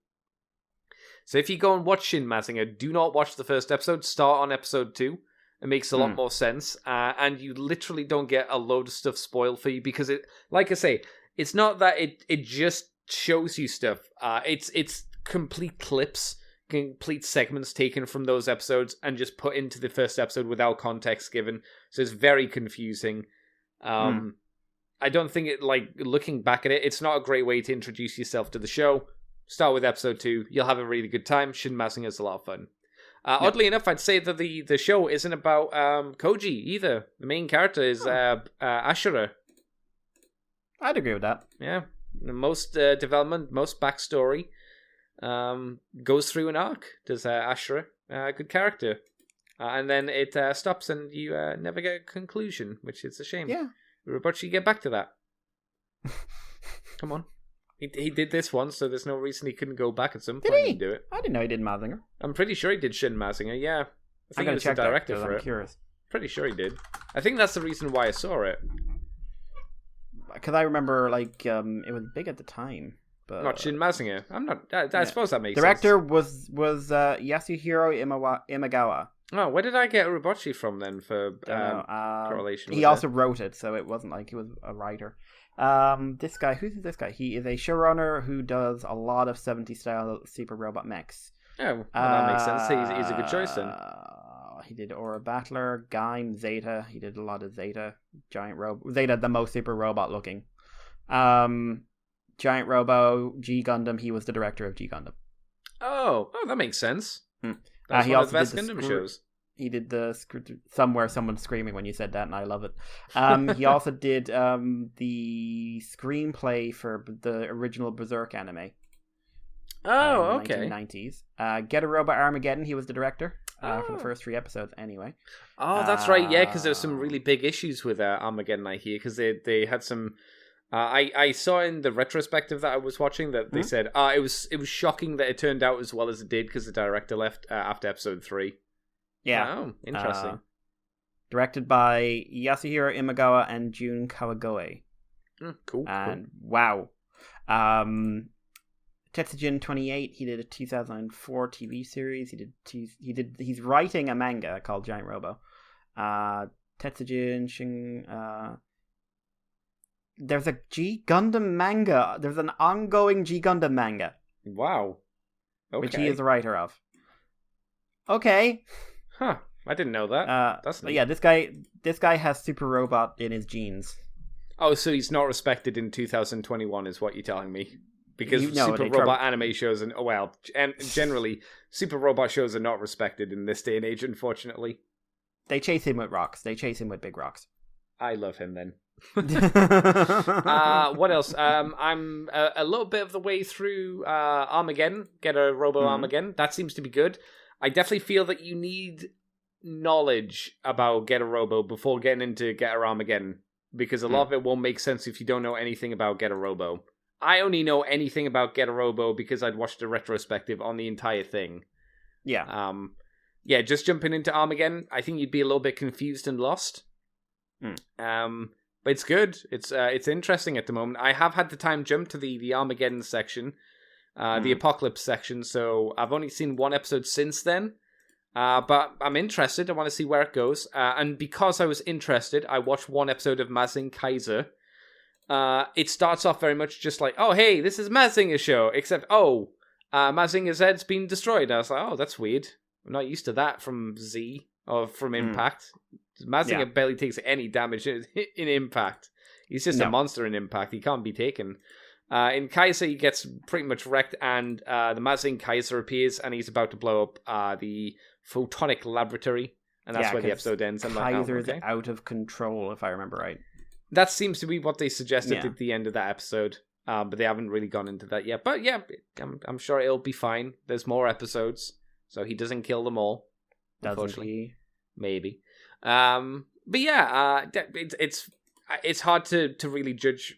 So if you go and watch Shin Mazinger, do not watch the first episode. Start on episode 2. It makes a lot more sense, and you literally don't get a load of stuff spoiled for you because it, like I say, it's not that it just shows you stuff. It's complete clips, complete segments taken from those episodes and just put into the first episode without context given. So it's very confusing. I don't think it, like, looking back at it, it's not a great way to introduce yourself to the show. Start with episode 2. You'll have a really good time. Shin Mazinger is a lot of fun. Oddly enough, I'd say that the show isn't about Koji either. The main character is Ashura. I'd agree with that. Yeah. The most development, most backstory goes through an arc. Does Ashura. Good character. And then it stops and you never get a conclusion, which is a shame. Yeah. But you get back to that. Come on. He did this once, so there's no reason he couldn't go back at some point and do it. I didn't know he did Mazinger. I'm pretty sure he did Shin Mazinger, yeah. I think he was the director for it. I'm curious. Pretty sure he did. I think that's the reason why I saw it. Because I remember, like, it was big at the time. But not Shin Mazinger. I'm not. I suppose that makes director sense. was Yasuhiro Imagawa. Oh, where did I get Urobuchi from then for correlation? He also wrote it, so it wasn't like he was a writer. This guy, who's this guy? He is a showrunner who does a lot of 70s style super robot mechs. Oh, well, that makes sense. He's a good choice then. He did Aura Battler, Gaim, Zeta. He did a lot of Zeta. Zeta, the most super robot looking. Giant Robo, G Gundam. He was the director of G Gundam. Oh, that makes sense. That's he one also of the best did Gundam shows. He did the somewhere someone's screaming when you said that, and I love it. He also did the screenplay for the original Berserk anime. Oh, okay. 1990s. Get a Robot Armageddon. He was the director for the first 3 episodes. Anyway. Oh, that's right. Yeah, because there's some really big issues with Armageddon. I hear because they had some. I saw in the retrospective that I was watching that they said it was shocking that it turned out as well as it did because the director left after episode 3. Yeah. Oh, interesting. Directed by Yasuhiro Imagawa and Jun Kawagoe. Cool. And wow. Tetsujin 28. He did a 2004 TV series. He's writing a manga called Giant Robo. Tetsujin Shin. There's a G Gundam manga. There's an ongoing G Gundam manga. Wow. Okay. Which he is the writer of. Okay. Huh. I didn't know that. That's neat. Yeah, this guy has super robot in his genes. Oh, so he's not respected in 2021 is what you're telling me. Because super robot anime shows and generally super robot shows are not respected in this day and age, unfortunately. They chase him with rocks. They chase him with big rocks. I love him then. What else? I'm a little bit of the way through Armageddon. Get a Robo Armageddon. That seems to be good. I definitely feel that you need knowledge about Get a Robo before getting into Get a Armageddon, because a lot of it won't make sense if you don't know anything about Get a Robo. I only know anything about Get a Robo because I'd watched a retrospective on the entire thing. Yeah. Just jumping into Armageddon, I think you'd be a little bit confused and lost. But it's good. It's interesting at the moment. I have had the time jump to the Armageddon section, the Apocalypse section, so I've only seen 1 episode since then. But I'm interested. I want to see where it goes. And because I was interested, I watched 1 episode of Mazing Kaiser. It starts off very much just like, oh, hey, this is Mazinger's show, except, Mazinger's head's been destroyed. I was like, oh, that's weird. I'm not used to that from Z or from Impact. Mazinger barely takes any damage in Impact. He's just a monster in Impact. He can't be taken. In Kaiser, he gets pretty much wrecked, and the Mazing Kaiser appears, and he's about to blow up the Photonic Laboratory, and that's where the episode ends. I'm Kaiser's out of control, if I remember right. That seems to be what they suggested at the end of that episode, but they haven't really gone into that yet. But yeah, I'm sure it'll be fine. There's more episodes, so he doesn't kill them all. Doesn't he? Maybe. But yeah, it's hard to really judge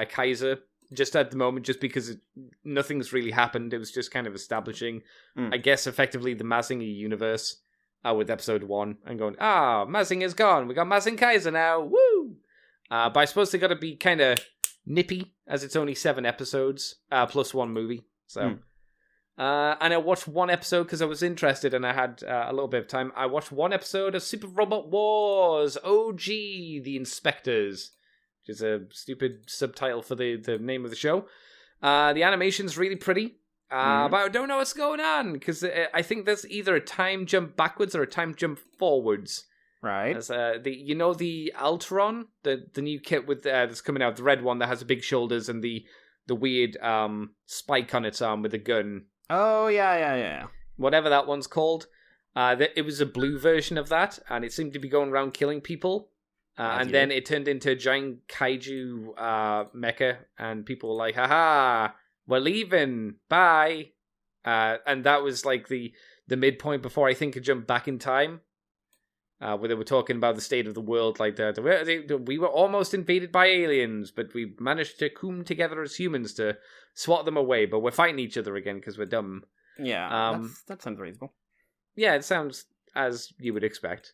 Kaiser just at the moment, just because nothing's really happened. It was just kind of establishing, I guess, effectively the Mazinger universe with episode 1 and going, Mazinger's gone. We got Mazing Kaiser now. Woo! But I suppose they got to be kind of nippy, as it's only 7 episodes plus 1 movie. So. And I watched 1 episode because I was interested and I had a little bit of time. I watched 1 episode of Super Robot Wars OG, The Inspectors, which is a stupid subtitle for the name of the show. The animation's really pretty, but I don't know what's going on because I think there's either a time jump backwards or a time jump forwards. Right. As, the Altron, the new kit with that's coming out, the red one that has the big shoulders and the weird spike on its arm with a gun. Oh, yeah. Whatever that one's called. It was a blue version of that, and it seemed to be going around killing people. And then it turned into a giant kaiju mecha, and people were like, haha, we're leaving, bye. And that was like the midpoint before I think it jumped back in time. Where they were talking about the state of the world, like we were almost invaded by aliens, but we managed to come together as humans to swat them away, but we're fighting each other again because we're dumb. Yeah, that sounds reasonable. Yeah, it sounds as you would expect,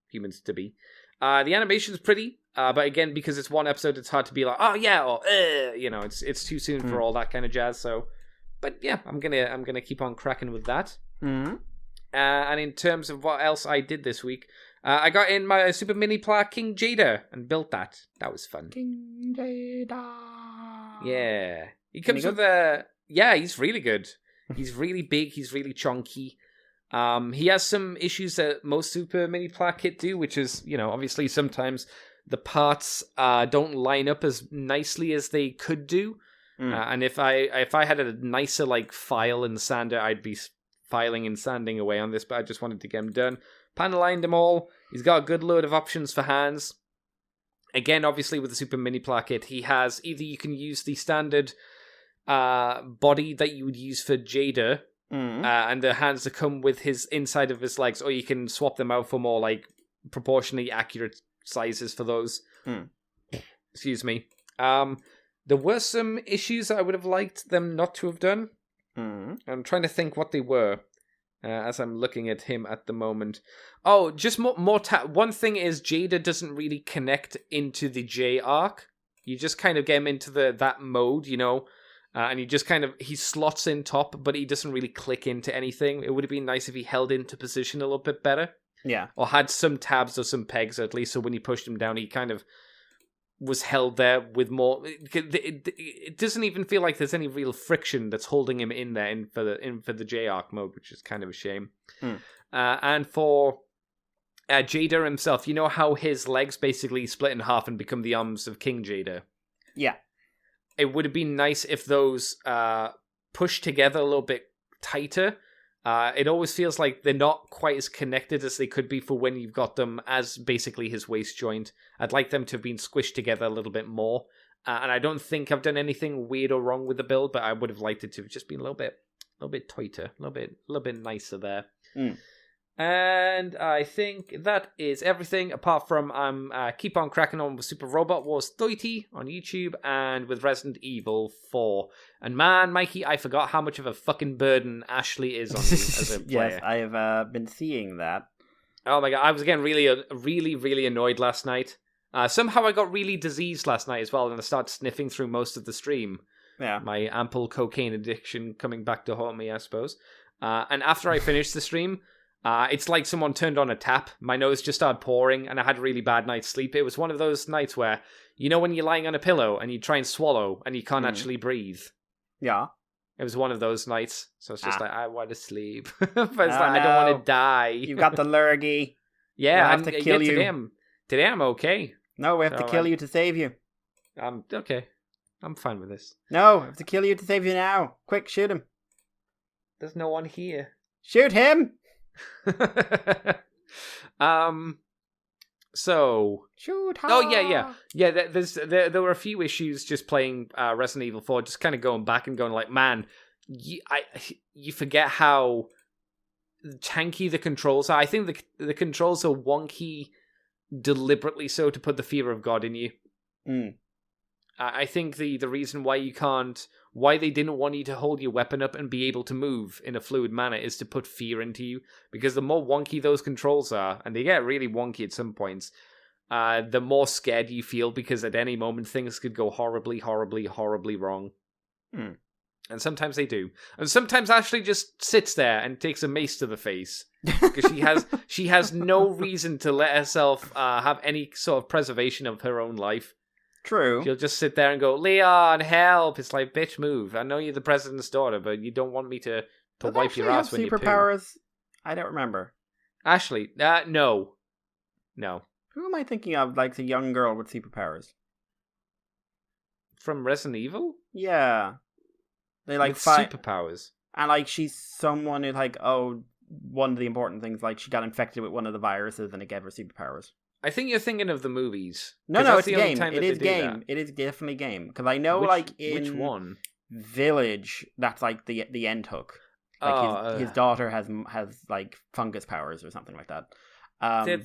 humans to be. The animation's pretty, but again, because it's 1 episode, it's hard to be like, oh yeah, or it's too soon for all that kind of jazz. So, but yeah, I'm gonna keep on cracking with that. And in terms of what else I did this week, I got in my Super Mini Pla King Jada and built that. That was fun. King Jada. Yeah. He comes with a... Yeah, he's really good. He's really big. He's really chonky. He has some issues that most Super Mini Pla kit do, which is, obviously sometimes the parts don't line up as nicely as they could do. And if I had a nicer file and sander, I'd be filing and sanding away on this, but I just wanted to get him done. Panel lined them all. He's got a good load of options for hands. Again, obviously with the Super Mini Pla kit, he has either you can use the standard body that you would use for Jada, and the hands that come with his inside of his legs, or you can swap them out for more proportionally accurate sizes for those. Excuse me. There were some issues that I would have liked them not to have done. I'm trying to think what they were as I'm looking at him at the moment. Oh, just more one thing is Jada doesn't really connect into the J arc. You just kind of get him into that mode, and he just he slots in top, but he doesn't really click into anything. It would have been nice if he held into position a little bit better. Yeah. Or had some tabs or some pegs at least, so when you pushed him down, he kind of was held there with more. It doesn't even feel like there's any real friction that's holding him in there for the J arc mode, which is kind of a shame. And for Jada himself, you know how his legs basically split in half and become the arms of King Jada? Yeah. It would have been nice if those pushed together a little bit tighter. It always feels like they're not quite as connected as they could be for when you've got them as basically his waist joint. I'd like them to have been squished together a little bit more. And I don't think I've done anything weird or wrong with the build, but I would have liked it to have just been a little bit tighter, a little bit nicer there. And I think that is everything, apart from keep on cracking on with Super Robot Wars 30 on YouTube and with Resident Evil 4. And man, Mikey, I forgot how much of a fucking burden Ashley is on you as a player. Yes, I have been seeing that. Oh my god, I was again really annoyed last night. Somehow I got really diseased last night as well, and I started sniffing through most of the stream. Yeah. My ample cocaine addiction coming back to haunt me, I suppose. And after I finished the stream, it's like someone turned on a tap. My nose just started pouring, and I had a really bad night's sleep. It was one of those nights where, when you're lying on a pillow and you try and swallow and you can't actually breathe. Yeah. It was one of those nights. So it's just I want to sleep. But it's I don't want to die. You've got the lurgy. Yeah, we'll have to kill you. Today I'm okay. No, we have to kill you to save you. Okay. I'm fine with this. No, we have to kill you to save you now. Quick, shoot him. There's no one here. Shoot him! So shoot her. Oh yeah. There were a few issues just playing Resident Evil 4, just kind of going back and going like, man, you forget how tanky the controls are. I think the controls are wonky deliberately so to put the fear of God in you. I think the reason why they didn't want you to hold your weapon up and be able to move in a fluid manner is to put fear into you, because the more wonky those controls are, and they get really wonky at some points, the more scared you feel, because at any moment things could go horribly, horribly, horribly wrong. And sometimes they do. And sometimes Ashley just sits there and takes a mace to the face, because she has no reason to let herself have any sort of preservation of her own life. True. She'll just sit there and go, Leon, help! It's like, bitch, move. I know you're the president's daughter, but you don't want me to wipe your ass when you poo. Superpowers? I don't remember. Ashley, no. Who am I thinking of, like the young girl with superpowers? From Resident Evil? Yeah. They like with superpowers. And she's someone who one of the important things, she got infected with one of the viruses and it gave her superpowers. I think you're thinking of the movies. No, it's a game. It is game. It is definitely game. Because I know, in which one? Village, that's the end hook. His daughter has fungus powers or something like that. The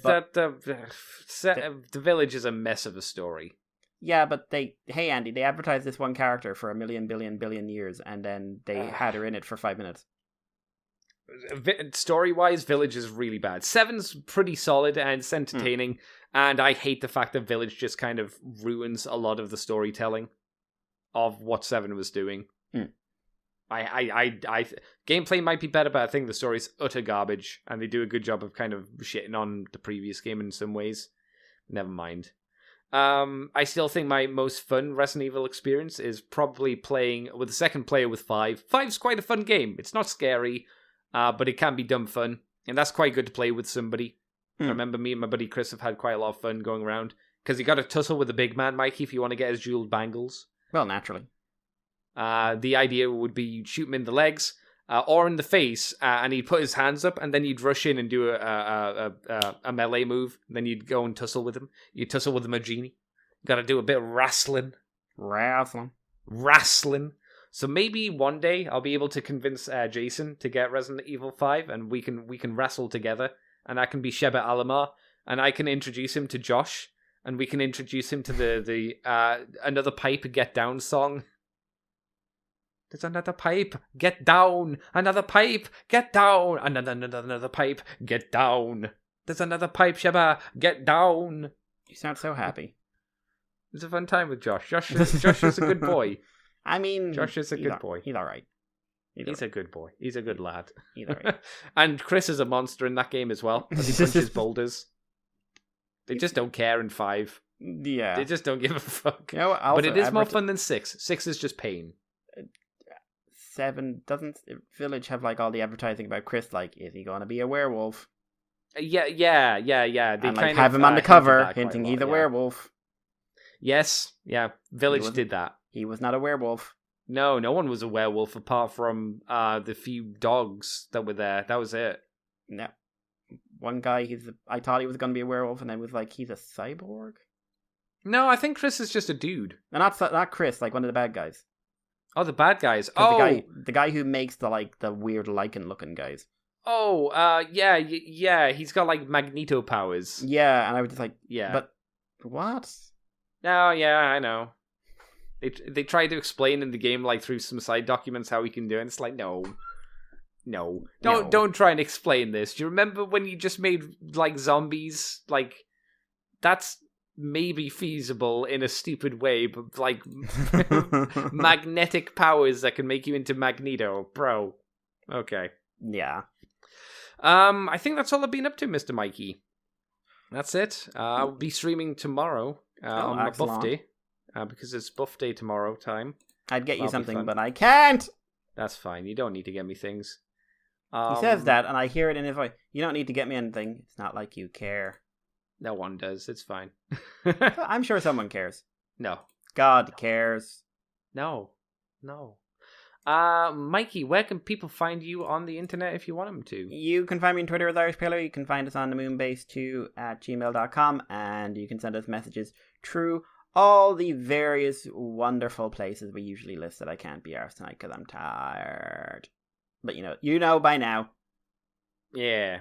Village is a mess of a story. Yeah, but hey Andy, they advertised this one character for 1 billion years, and then they had her in it for 5 minutes. Story-wise, Village is really bad. 7's pretty solid and it's entertaining, and I hate the fact that Village just kind of ruins a lot of the storytelling of what 7 was doing. Gameplay might be better, but I think the story's utter garbage, and they do a good job of kind of shitting on the previous game in some ways. Never mind. I still think my most fun Resident Evil experience is probably playing with the second player with 5. 5's quite a fun game. It's not scary, but it can be dumb fun, and that's quite good to play with somebody. I remember me and my buddy Chris have had quite a lot of fun going around, because you got to tussle with the big man, Mikey, if you want to get his jeweled bangles. Well, naturally. The idea would be you'd shoot him in the legs or in the face, and he'd put his hands up, and then you'd rush in and do a melee move. And then you'd go and tussle with him. You'd tussle with him a genie. Got to do a bit of wrestling. So maybe one day I'll be able to convince Jason to get Resident Evil 5, and we can wrestle together. And I can be Sheba Alomar, and I can introduce him to Josh, and we can introduce him to the Another Pipe Get Down song. There's another pipe, get down. Another pipe, get down. Another pipe, get down. There's another pipe, Sheba, get down. You sound so happy. It's a fun time with Josh. Josh is a good boy. I mean, Josh is a good boy. He's all right. He's a good boy. He's a good lad. He's all right. And Chris is a monster in that game as well, as he punches boulders. They just don't care in 5. Yeah. They just don't give a fuck. You know, also, but it is more fun than 6. 6 is just pain. 7 doesn't Village have like all the advertising about Chris? Like, is he going to be a werewolf? Yeah. They and kind like have him on the cover, hinting he's a werewolf. Yes, yeah. Village did that. He was not a werewolf. No one was a werewolf apart from the few dogs that were there. That was it. No. One guy, I thought he was going to be a werewolf, and then was like, he's a cyborg? No, I think Chris is just a dude. No, not Chris, like one of the bad guys. Oh, the bad guys. Oh, the guy who makes the weird lichen looking guys. Oh, yeah. He's got like Magneto powers. Yeah, and I was just like, yeah, but what? Oh, yeah, I know. They try to explain in the game like through some side documents how we can do it. And it's like no. Don't try and explain this. Do you remember when you just made like zombies? Like that's maybe feasible in a stupid way, but like magnetic powers that can make you into Magneto, bro. Okay. Yeah. I think that's all I've been up to, Mr. Mikey. That's it. I'll be streaming tomorrow on my buff day, because it's buff day tomorrow time. I'd get you something, but I can't. That's fine. You don't need to get me things. He says that, and I hear it in his voice. You don't need to get me anything. It's not like you care. No one does. It's fine. I'm sure someone cares. No. God cares. No. Mikey, where can people find you on the internet if you want them to? You can find me on Twitter as Irish Pillar. You can find us on the Moonbase2 at gmail.com, and you can send us messages through all the various wonderful places we usually list that I can't be arsed tonight because I'm tired. But you know by now. Yeah.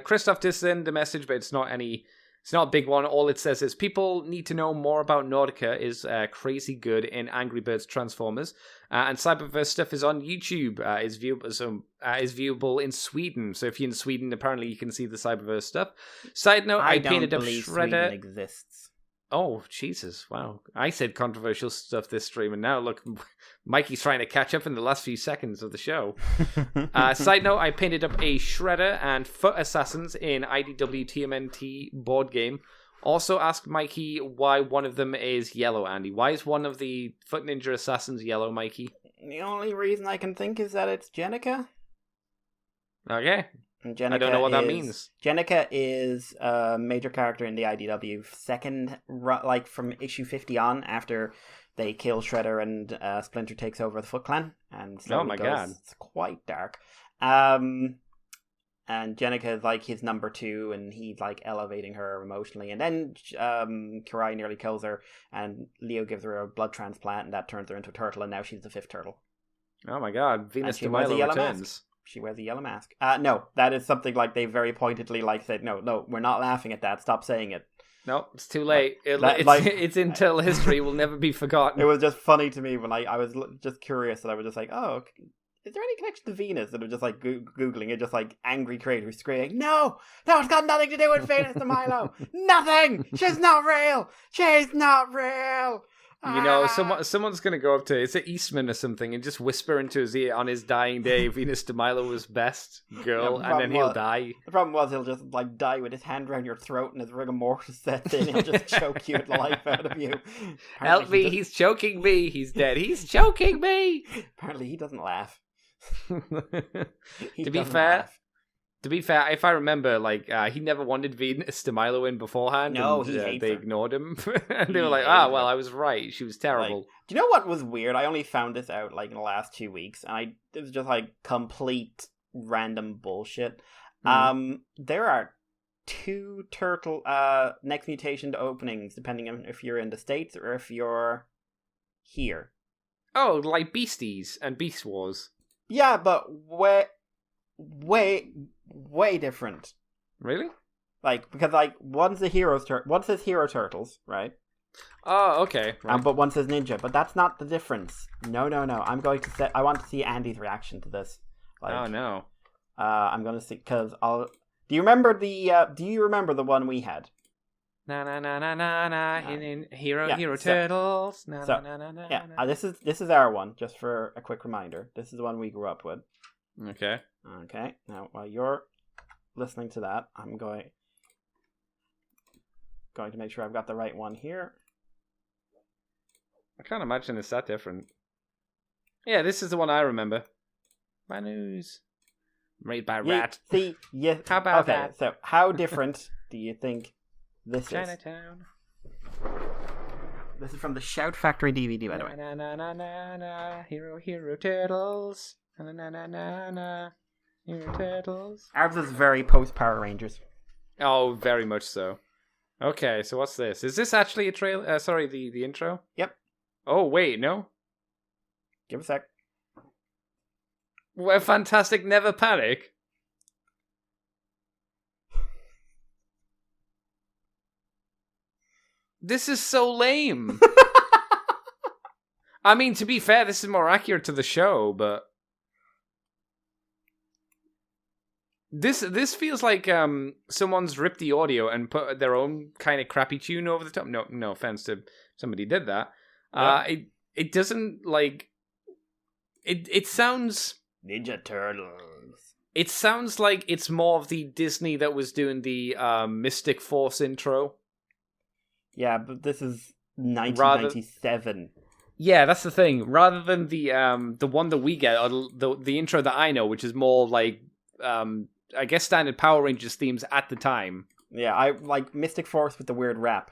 Christoph did send a message, but it's not a big one. All it says is people need to know more about Nautica is crazy good in Angry Birds Transformers, and Cyberverse stuff is on YouTube. Is viewable in Sweden. So if you're in Sweden, apparently you can see the Cyberverse stuff. Side note: I painted up Shredder. Sweden exists. Oh, Jesus, wow. I said controversial stuff this stream, and now look, Mikey's trying to catch up in the last few seconds of the show. Side note, I painted up a Shredder and Foot Assassins in IDW TMNT board game. Also asked Mikey why one of them is yellow, Andy. Why is one of the Foot Ninja Assassins yellow, Mikey? The only reason I can think is that it's Jenica. Okay. I don't know what that means. Jenica is a major character in the IDW. Second, like from issue 50 on, after they kill Shredder and Splinter takes over the Foot Clan. And oh my god. It's quite dark. And Jenica is like his number 2, and he's like elevating her emotionally. And then Kirai nearly kills her, and Leo gives her a blood transplant, and that turns her into a turtle, and now she's the 5th turtle. Oh my god, Venus de Milo returns. Mask. She wears a yellow mask. No, that is something like they very pointedly said, no, we're not laughing at that. Stop saying it. No, it's too late. It's until history will never be forgotten. It was just funny to me when I was just curious, and I was just like, oh, is there any connection to Venus? And I was just like Googling it, just like angry creators screaming, no, it's got nothing to do with Venus de Milo. Nothing! She's not real! You know, someone's going to go up to, it's an Eastman or something, and just whisper into his ear on his dying day, Venus de Milo was best girl, and then he'll die. The problem was he'll just like die with his hand around your throat and his rigor mortis sets in. He'll just choke you the life out of you. Help me, he's choking me. He's dead. He's choking me. Apparently he doesn't laugh. To be fair, if I remember, like, he never wanted Venus de Milo in beforehand. No, and, he hates they her. ignored him. And they were like, well, I was right. She was terrible. Like, do you know what was weird? I only found this out, like, in the last 2 weeks, and it was just, like, complete random bullshit. There are 2 turtle, Next Mutation openings, depending on if you're in the States or if you're here. Oh, like Beasties and Beast Wars. Yeah, but way different. Really? Like, because, like, one says Hero Turtles, right? Oh, okay. Right. But one says Ninja, but that's not the difference. No. I want to see Andy's reaction to this. Like, oh, no. I'm going to see, because do you remember the one we had? Hero Turtles. Yeah, this is our one, just for a quick reminder. This is the one we grew up with. Okay. Now, while you're listening to that, I'm going to make sure I've got the right one here. I can't imagine it's that different. Yeah, this is the one I remember. My news. Made by Rat. See, yeah. How about that? Okay, so how different do you think this Chinatown. is? This is from the Shout Factory DVD, by the way. Hero Turtles. Hero Turtles. Ours is very post-Power Rangers. Oh, very much so. Okay, so what's this? Is this actually a trailer? Sorry, the intro? Yep. Oh, wait, no? Give a sec. We're fantastic, never panic. This is so lame. I mean, to be fair, this is more accurate to the show, but this feels like someone's ripped the audio and put their own kind of crappy tune over the top. No offense to somebody did that. Yeah. It doesn't like it sounds Ninja Turtles. It sounds like it's more of the Disney that was doing the Mystic Force intro. Yeah, but this is 1997. Yeah, that's the thing. Rather than the one that we get, or the intro that I know, which is more like I guess standard Power Rangers themes at the time. Yeah, I like Mystic Force with the weird rap.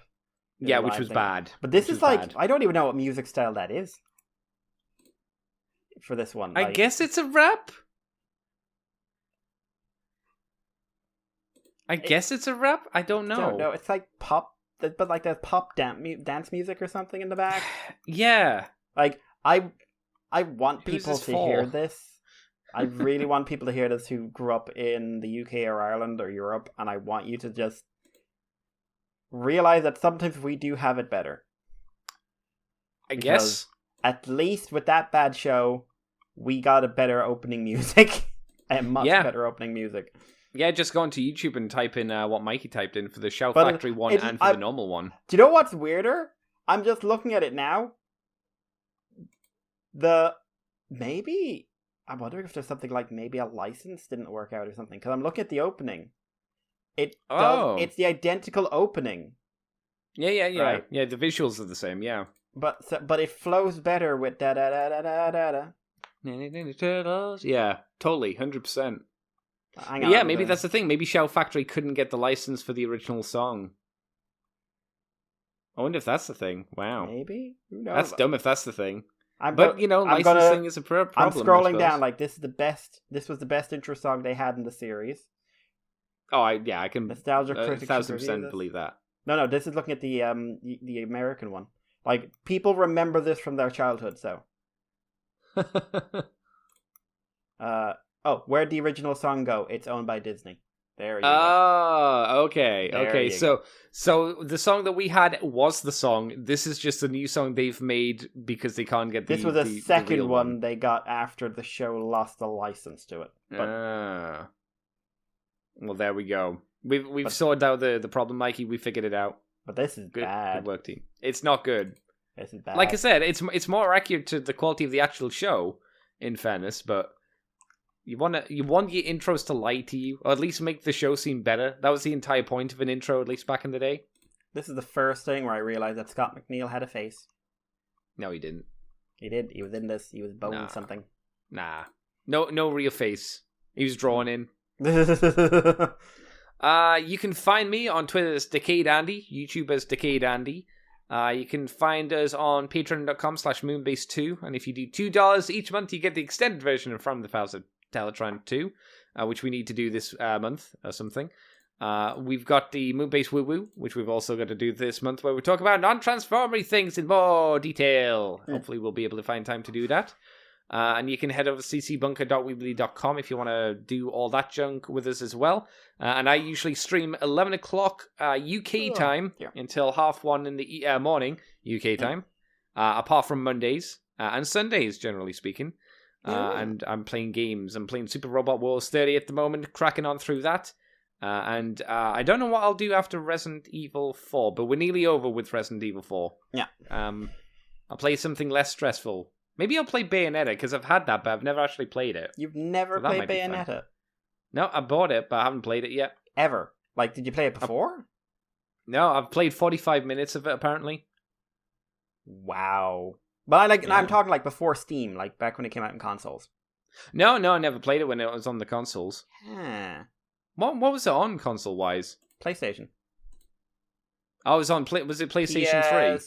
Yeah, which was bad. But this is like bad. I don't even know what music style that is for this one. I guess it's a rap. I guess it's a rap. I don't know. No, it's like pop, but like there's pop dance music or something in the back. Yeah. Like I want people to hear this. I really want people to hear this who grew up in the UK or Ireland or Europe, and I want you to just realize that sometimes we do have it better. I guess. At least with that bad show, we got a better opening music. A much better opening music. Yeah, just go onto YouTube and type in what Mikey typed in for the Shout Factory one and for the normal one. Do you know what's weirder? I'm just looking at it now. I'm wondering if there's something like maybe a license didn't work out or something. Because I'm looking at the opening. It's the identical opening. Yeah. Right? Yeah, the visuals are the same, yeah. But it flows better with da da da da da da da. Turtles. Yeah, totally, 100%. Maybe that's the thing. Maybe Shout Factory couldn't get the license for the original song. I wonder if that's the thing. Wow. Maybe? Who knows? That's dumb if that's the thing. Licensing is a problem. I'm scrolling down like this was the best intro song they had in the series. Oh, I can Nostalgia Critics 1,000% believe that. No, this is looking at the American one. Like, people remember this from their childhood, so. Where'd the original song go? It's owned by Disney. There you go. Oh, okay. So the song that we had was the song. This is just a new song they've made because they can't get This was a second one they got after the show lost the license to it. Well, there we go. We've sorted out the problem, Mikey. We figured it out. But this is bad. Good work, team. It's not good. This is bad. Like I said, it's more accurate to the quality of the actual show, in fairness, but you want your intros to lie to you, or at least make the show seem better. That was the entire point of an intro, at least back in the day. This is the first thing where I realized that Scott McNeil had a face. No, he didn't. He did. He was in this. He was bowing something. Nah. No real face. He was drawn in. You can find me on Twitter as Decade Andy, YouTube as Decade Andy. You can find us on patreon.com/moonbase2, and if you do $2 each month, you get the extended version of From the Files of Teletron 2, which we need to do this month or something. We've got the Moonbase Woo Woo, which we've also got to do this month, where we talk about non-transformery things in more detail. Hopefully we'll be able to find time to do that. And you can head over to ccbunker.weebly.com if you want to do all that junk with us as well. And I usually stream 11 o'clock UK time until 1:30 in the morning UK time, apart from Mondays and Sundays, generally speaking. And I'm playing games. I'm playing Super Robot Wars 30 at the moment, cracking on through that. And I don't know what I'll do after Resident Evil 4, but we're nearly over with Resident Evil 4. Yeah. I'll play something less stressful. Maybe I'll play Bayonetta, because I've had that, but I've never actually played it. You've never played Bayonetta? No, I bought it, but I haven't played it yet. Ever? Like, did you play it before? No, I've played 45 minutes of it, apparently. Wow. But I'm talking like before Steam, like back when it came out in consoles. No, I never played it when it was on the consoles. Huh. What was it on console-wise? PlayStation. Oh, was it PlayStation 3?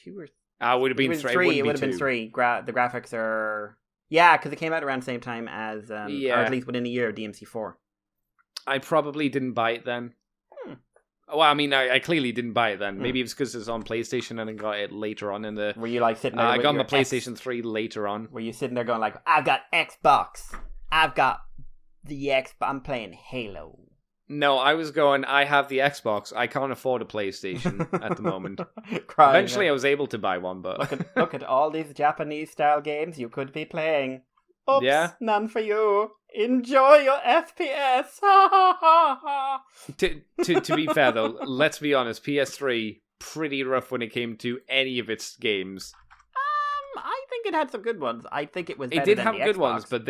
2 or 3. It would have been 3. It would have been 3. The graphics are... Yeah, because it came out around the same time as... or at least within a year of DMC4. I probably didn't buy it then. Well, I mean, I clearly didn't buy it then. Maybe it's because it's on PlayStation and I got it later on in the... Were you like sitting there I got my PlayStation 3 later on. Were you sitting there going like, I've got Xbox. I've got the Xbox. I'm playing Halo. No, I was going, I have the Xbox. I can't afford a PlayStation at the moment. Eventually, I was able to buy one, but... Look at all these Japanese-style games you could be playing. Oops, none for you. Enjoy your FPS. To be fair, though, let's be honest, PS3, pretty rough when it came to any of its games. I think it had some good ones. I think it was better It did than have the good Xbox. ones, but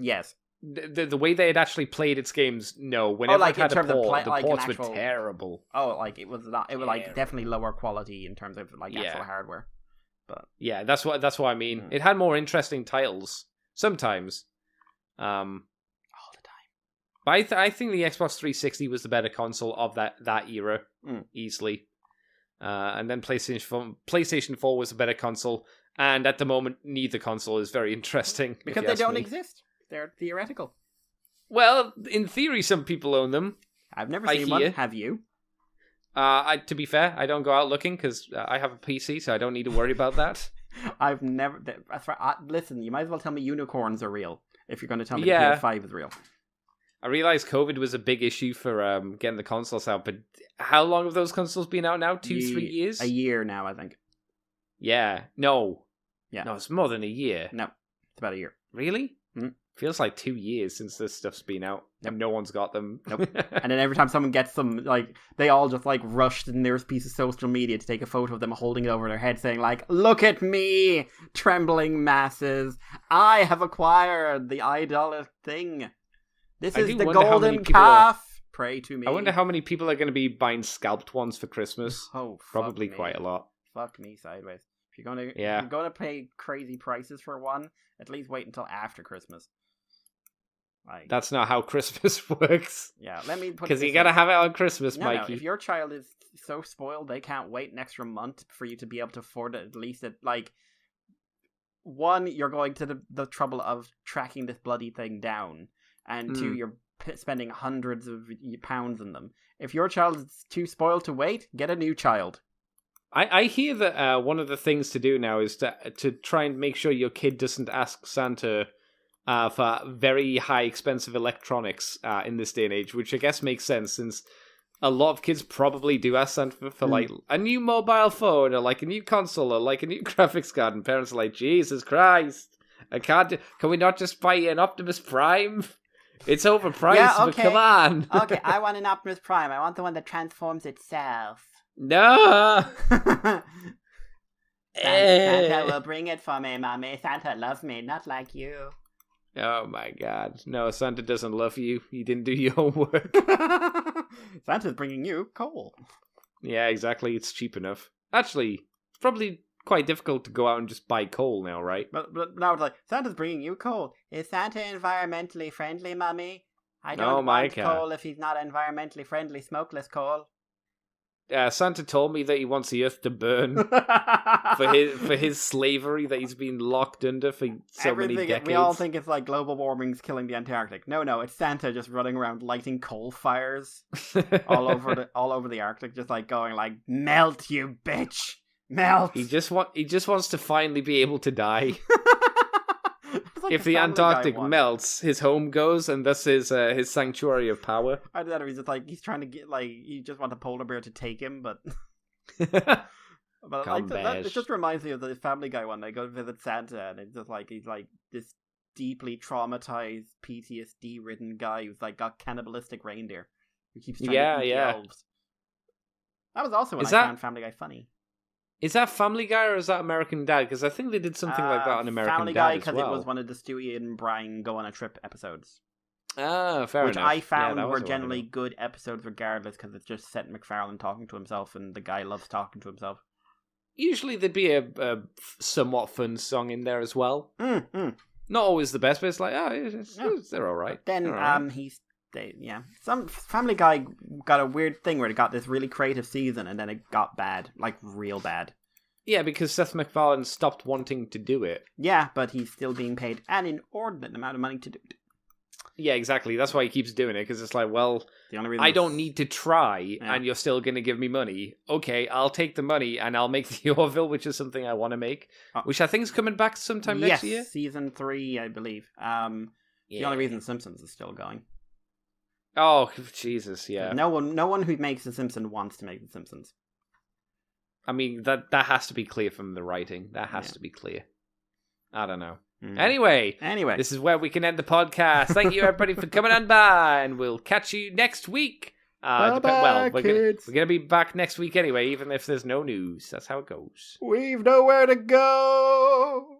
yes. The way they had actually played its games, no. Whenever it had a port, the ports were terrible. It was not. It was like definitely lower quality in terms of like actual hardware. But yeah, that's what I mean. It had more interesting titles sometimes, all the time. But I think the Xbox 360 was the better console of that era, easily. And then PlayStation 4 was a better console, and at the moment, neither console is very interesting because they don't exist. They're theoretical. Well, in theory, some people own them. I've never seen one. Have you? To be fair, I don't go out looking because I have a PC, so I don't need to worry about that. I've never... Listen, you might as well tell me unicorns are real if you're going to tell me the PS5 is real. I realized COVID was a big issue for getting the consoles out, but how long have those consoles been out now? 2-3 years? A year now, I think. Yeah. No. Yeah. No, it's more than a year. No, it's about a year. Really? Mm. Feels like 2 years since this stuff's been out, and no one's got them. Nope. And then every time someone gets them, like, they all just, like, rush to the nearest piece of social media to take a photo of them holding it over their head, saying, like, look at me, trembling masses. I have acquired the idol thing. This is the golden calf. Pray to me. I wonder how many people are going to be buying scalped ones for Christmas. Oh, probably quite a lot. Fuck me sideways. If you're gonna pay crazy prices for one, at least wait until after Christmas. Like, that's not how Christmas works. Yeah, let me put because you gotta have it on Christmas, No, Mikey. if your child is so spoiled they can't wait an extra month for you to be able to afford it, at least like, one, you're going to the trouble of tracking this bloody thing down, and two, you're spending hundreds of pounds on them. If your child is too spoiled to wait, get a new child. I hear that one of the things to do now is to try and make sure your kid doesn't ask Santa for very high expensive electronics in this day and age, which I guess makes sense since a lot of kids probably do ask Santa for like a new mobile phone or like a new console or like a new graphics card, and parents are like, Jesus Christ, can we not just buy an Optimus Prime? It's overpriced, but come on. Okay, I want an Optimus Prime. I want the one that transforms itself. No! Santa will bring it for me, Mommy. Santa loves me, not like you. Oh my god. No, Santa doesn't love you. You didn't do your homework. Santa's bringing you coal. Yeah, exactly. It's cheap enough. Actually, it's probably quite difficult to go out and just buy coal now, right? But now it's like, Santa's bringing you coal. Is Santa environmentally friendly, Mommy? I don't want coal if he's not environmentally friendly, smokeless coal. Santa told me that he wants the earth to burn for his slavery that he's been locked under for so many decades. We all think it's like global warming's killing the Antarctic. No, it's Santa just running around lighting coal fires all over the Arctic, just like going like, melt, you bitch, melt. He just wants to finally be able to die. Like if the Antarctic melts, his home goes, and thus his sanctuary of power. Either that, or he's just like he's trying to get he just wants a polar bear to take him, but it just reminds me of the Family Guy one. They go to visit Santa, and it's just like he's like this deeply traumatized, PTSD-ridden guy who's like got cannibalistic reindeer who keeps trying to eat the elves. That was also when I found Family Guy funny. Is that Family Guy or is that American Dad? Because I think they did something like that on American Family Dad Guy, as well. because it was one of the Stewie and Brian go on a trip episodes. Ah, fair enough. Which I found were generally good episodes regardless, because it's just Seth MacFarlane talking to himself, and the guy loves talking to himself. Usually there'd be a somewhat fun song in there as well. Not always the best, but it's like, they're all right. But then some Family Guy got a weird thing where it got this really creative season, and then it got bad, like real bad. Yeah, because Seth MacFarlane stopped wanting to do it. Yeah, but he's still being paid an inordinate amount of money to do it. Yeah, exactly. That's why he keeps doing it, because it's like, well, I don't need to try, and you're still going to give me money. Okay, I'll take the money, and I'll make the Orville, which is something I want to make, which I think is coming back sometime next year. Yes, season 3, I believe. The only reason Simpsons is still going. Oh, Jesus, yeah. No one who makes The Simpsons wants to make The Simpsons. I mean, that has to be clear from the writing. That has to be clear. I don't know. Anyway, this is where we can end the podcast. Thank you, everybody, for coming on by, and we'll catch you next week. We're going to be back next week anyway, even if there's no news. That's how it goes. We've nowhere to go.